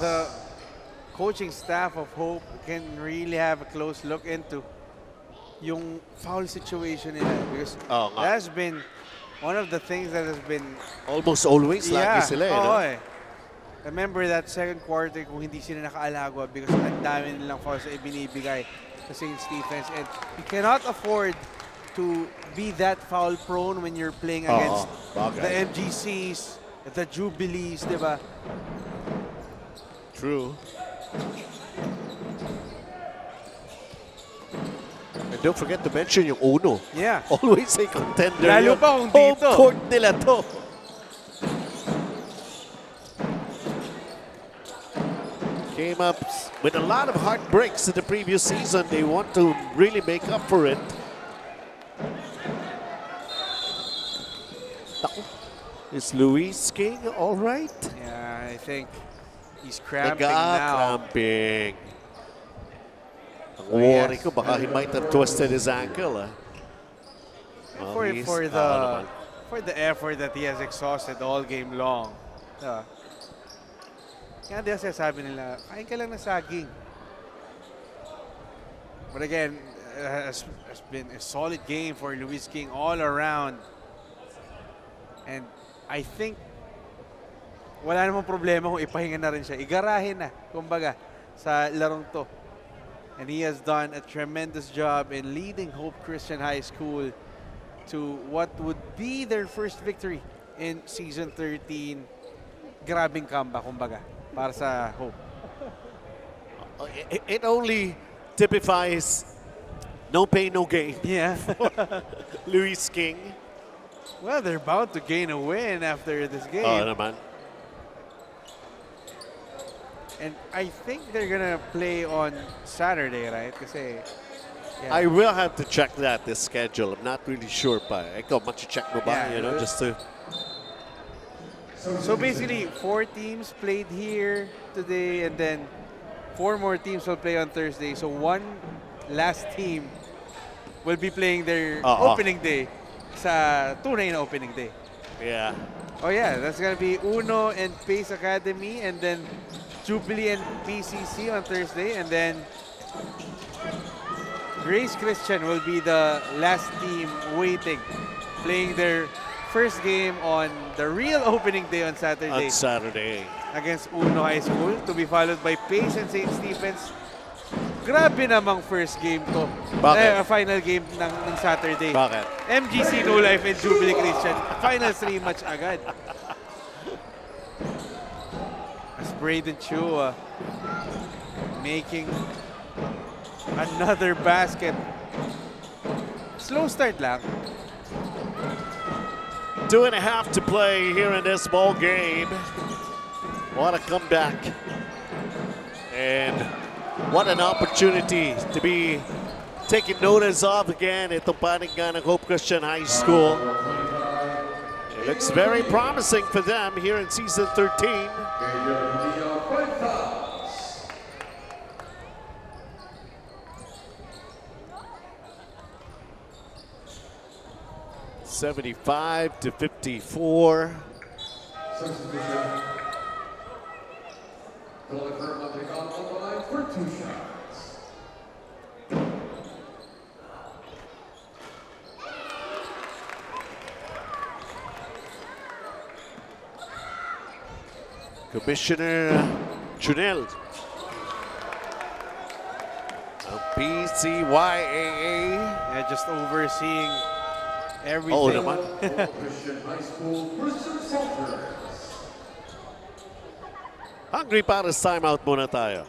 the coaching staff of Hope can really have a close look into. Yung foul situation nila. Because that has been one of the things that has been... Almost always lagi sila no? Remember that second quarter kung hindi sila nakaalagwa because ang dami nilang fouls na ibinibigay sa St. Stephen's. And you cannot afford to be that foul prone when you're playing against the MGCs, the Jubilees, di ba? True. And don't forget to mention yung uno. Yeah. Always a contender. Lalo yun. pa kung Home dito. court nila to. Came up with a lot of heartbreaks in the previous season. They want to really make up for it. Is Luis King all right? Yeah, I think he's cramping now. Nag-cramping. Ang worry ko, baka he might have twisted his ankle. For the effort that he has exhausted all game long. Kaya di sabi nila, kain ka lang na saging. But again, has been a solid game for Luis King all around. And I think wala namang problema kung ipahinga na rin siya. Igarahin na, kumbaga, sa larong to. And he has done a tremendous job in leading Hope Christian High School to what would be their first victory in Season 13. Grabing comeback, kumbaga, para sa Hope. It only typifies no pain, no gain. Yeah. Luis King. Well, they're bound to gain a win after this game. Naman. And I think they're gonna play on Saturday, right? Kasi, I will have to check that, this schedule. I'm not really sure pa. Ikaw, check mo ba? Yeah. Just to... So basically, 4 teams played here today, and then 4 more teams will play on Thursday. So one last team will be playing their opening day sa tunay na opening day. Yeah. Oh yeah, that's gonna be Uno and Pace Academy, and then Jubilee and PCC on Thursday, and then Grace Christian will be the last team waiting, playing their first game on the real opening day on Saturday. On Saturday. Against Uno High School, to be followed by Pace and St. Stephen's. Grabe namang first game to. Bakit? Final game ng Saturday. Bakit? MGC No Life and Jubilee Christian. Finals rematch agad. As Braden Chua making another basket. Slow start lang. 2.5 to play here in this ball game. What a comeback. And what an opportunity to be taken notice of again itong paningan ng Hope Christian High School. It looks very promising for them here in season 13. $75-54. Substitution. Philip Vermont on the line for 2 shots. Commissioner Chunel of PCYAA. Yeah, just overseeing everything. Oh, naman. Christian High School Christian Soldiers. Hungry Paris timeout muna tayo.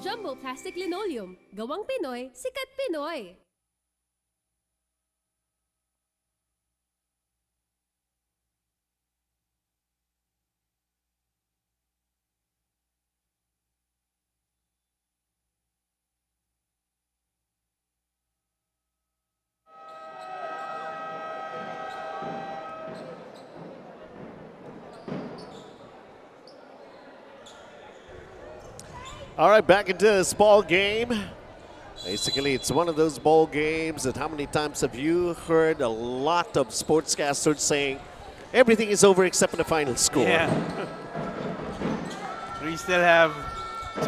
Jumbo Plastic Linoleum. Gawang Pinoy, sikat Pinoy. All right, back into this ball game. Basically, it's one of those ball games that how many times have you heard a lot of sportscasters saying everything is over except for the final score? Yeah. We still have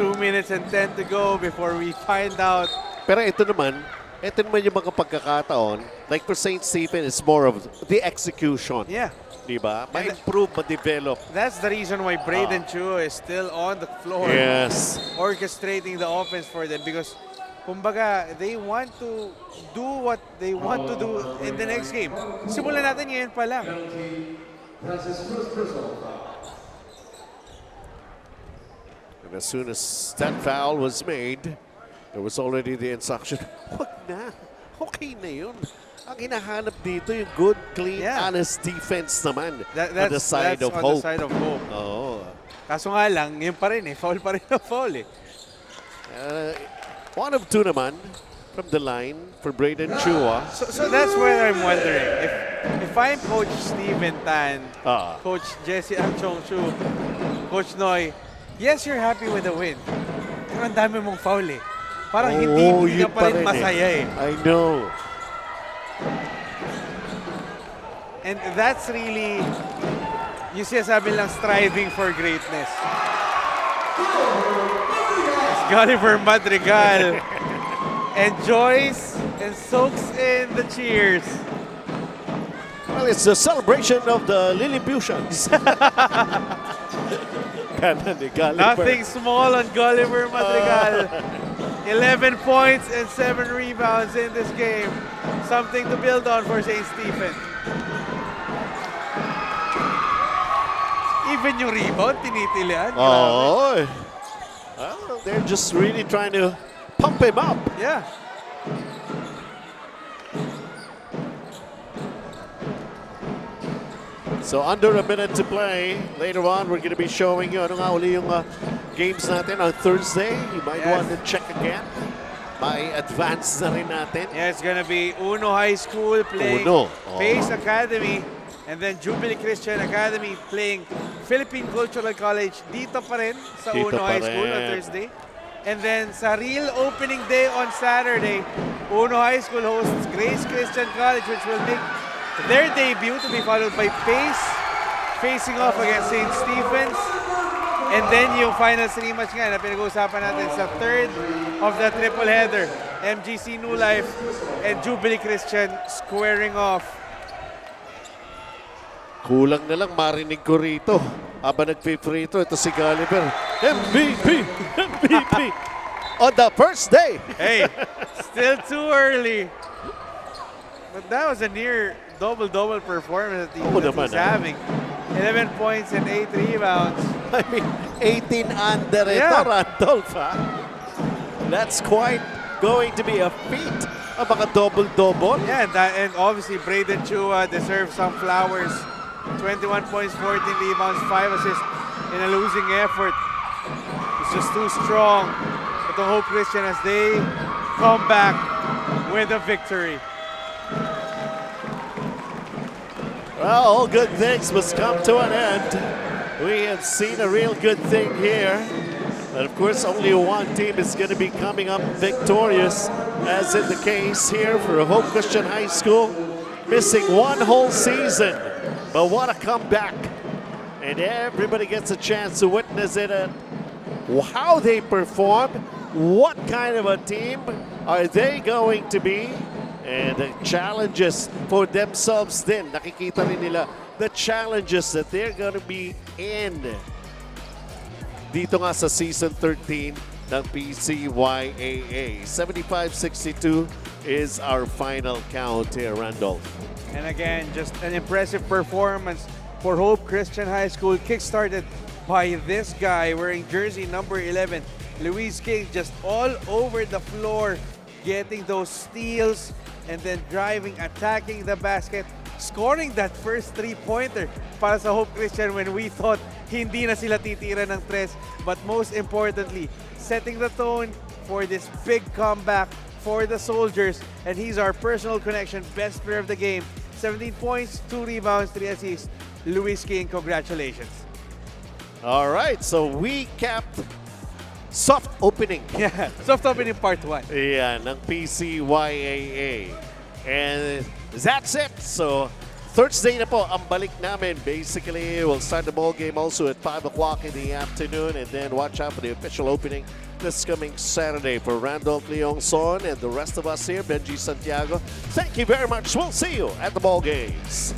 2 minutes and 10 to go before we find out. Pero ito naman yung mga pagkakataon. Like for St. Stephen, it's more of the execution. Yeah. Diba? Ma-improve, ma-develop. That's the reason why Braden Chua is still on the floor. Yes. Orchestrating the offense for them because kumbaga, they want to do what they want to do in the next game. Simulan natin ngayon pa lang. Francis Cruz personal foul. And as soon as that foul was made, there was already the instruction, wag na. Okay na yun. Ang hinahanap dito yung good, clean, honest defense naman on the side of Hope. On the side of Hope. Oo. Kaso nga lang, yun pa rin eh. Foul pa rin na foul eh. 1 of 2 naman from the line for Braden Chua. So that's where I'm wondering. If I'm Coach Steven Tan, Coach Jesse Chong Chu, Coach Noy, yes, you're happy with the win. Pero ang dami mong foul eh. Parang hindi ka pa rin masaya eh. I know. And that's really, yung sinasabi lang, striving for greatness. As Gulliver Madrigal enjoys and soaks in the cheers. Well, it's the celebration of the Lilliputians. Nothing small on Gulliver Madrigal. 11 points and 7 rebounds in this game. Something to build on for St. Stephen. Even yung rebound, tinitilian. Oh, well, they're just really trying to pump him up. Yeah. So under a minute to play. Later on, we're going to be showing you ano nga uli yung games natin on Thursday. You might Yes. want to check again. May advance na rin natin. Yeah, it's gonna be Uno High School playing Uno. Pace Academy, and then Jubilee Christian Academy playing Philippine Cultural College dito pa rin sa Dito Uno pa High School on rin. Thursday. And then sa real opening day on Saturday, Uno High School hosts Grace Christian College, which will make their debut, to be followed by Pace facing off against St. Stephen's. And then yung finals rematch nga na pinag-uusapan natin sa third of the triple header, MGC New Life and Jubilee Christian squaring off. Kulang na lang marinig ko rito. Habang nagpi-free throw, ito si Gulliver. MVP! MVP! On the first day! Hey, still too early. But that was a near double-double performance that Oo he's naman, having. 11 points and 8 rebounds. I mean, 18 under ito, Yeah. Randolph, ha? That's quite going to be a feat. Baka double-double. Yeah, and obviously Braden Chua deserves some flowers. 21 points, 14 rebounds, 5 assists in a losing effort. It's just too strong. But the Hope Christian as they come back with a victory. Well, all good things must come to an end. We have seen a real good thing here. But of course, only one team is going to be coming up victorious, as in the case here for Hope Christian High School, missing one whole season. But what a comeback. And everybody gets a chance to witness it and how they perform. What kind of a team are they going to be? And the challenges for themselves din. Nakikita rin nila the challenges that they're going to be in. Dito nga sa Season 13 ng PCYAA. 75-62 is our final count here, Randolph. And again, just an impressive performance for Hope Christian High School, kick-started by this guy wearing jersey number 11, Luis King, just all over the floor, getting those steals and then driving, attacking the basket, scoring that first three-pointer para sa Hope Christian when we thought hindi na sila titira ng tres. But most importantly, setting the tone for this big comeback for the Soldiers. And he's our personal connection, best player of the game. 17 points, 2 rebounds, 3 assists. Luis King, congratulations. All right, so we capped soft opening. Yeah, soft opening part 1. Yeah, ng PCYAA. And that's it. So, Thursday na po ang balik namin. Basically, we'll start the ball game also at 5 o'clock in the afternoon. And then watch out for the official opening this coming Saturday. For Randolph Leongson and the rest of us here, Benji Santiago, thank you very much. We'll see you at the ball games.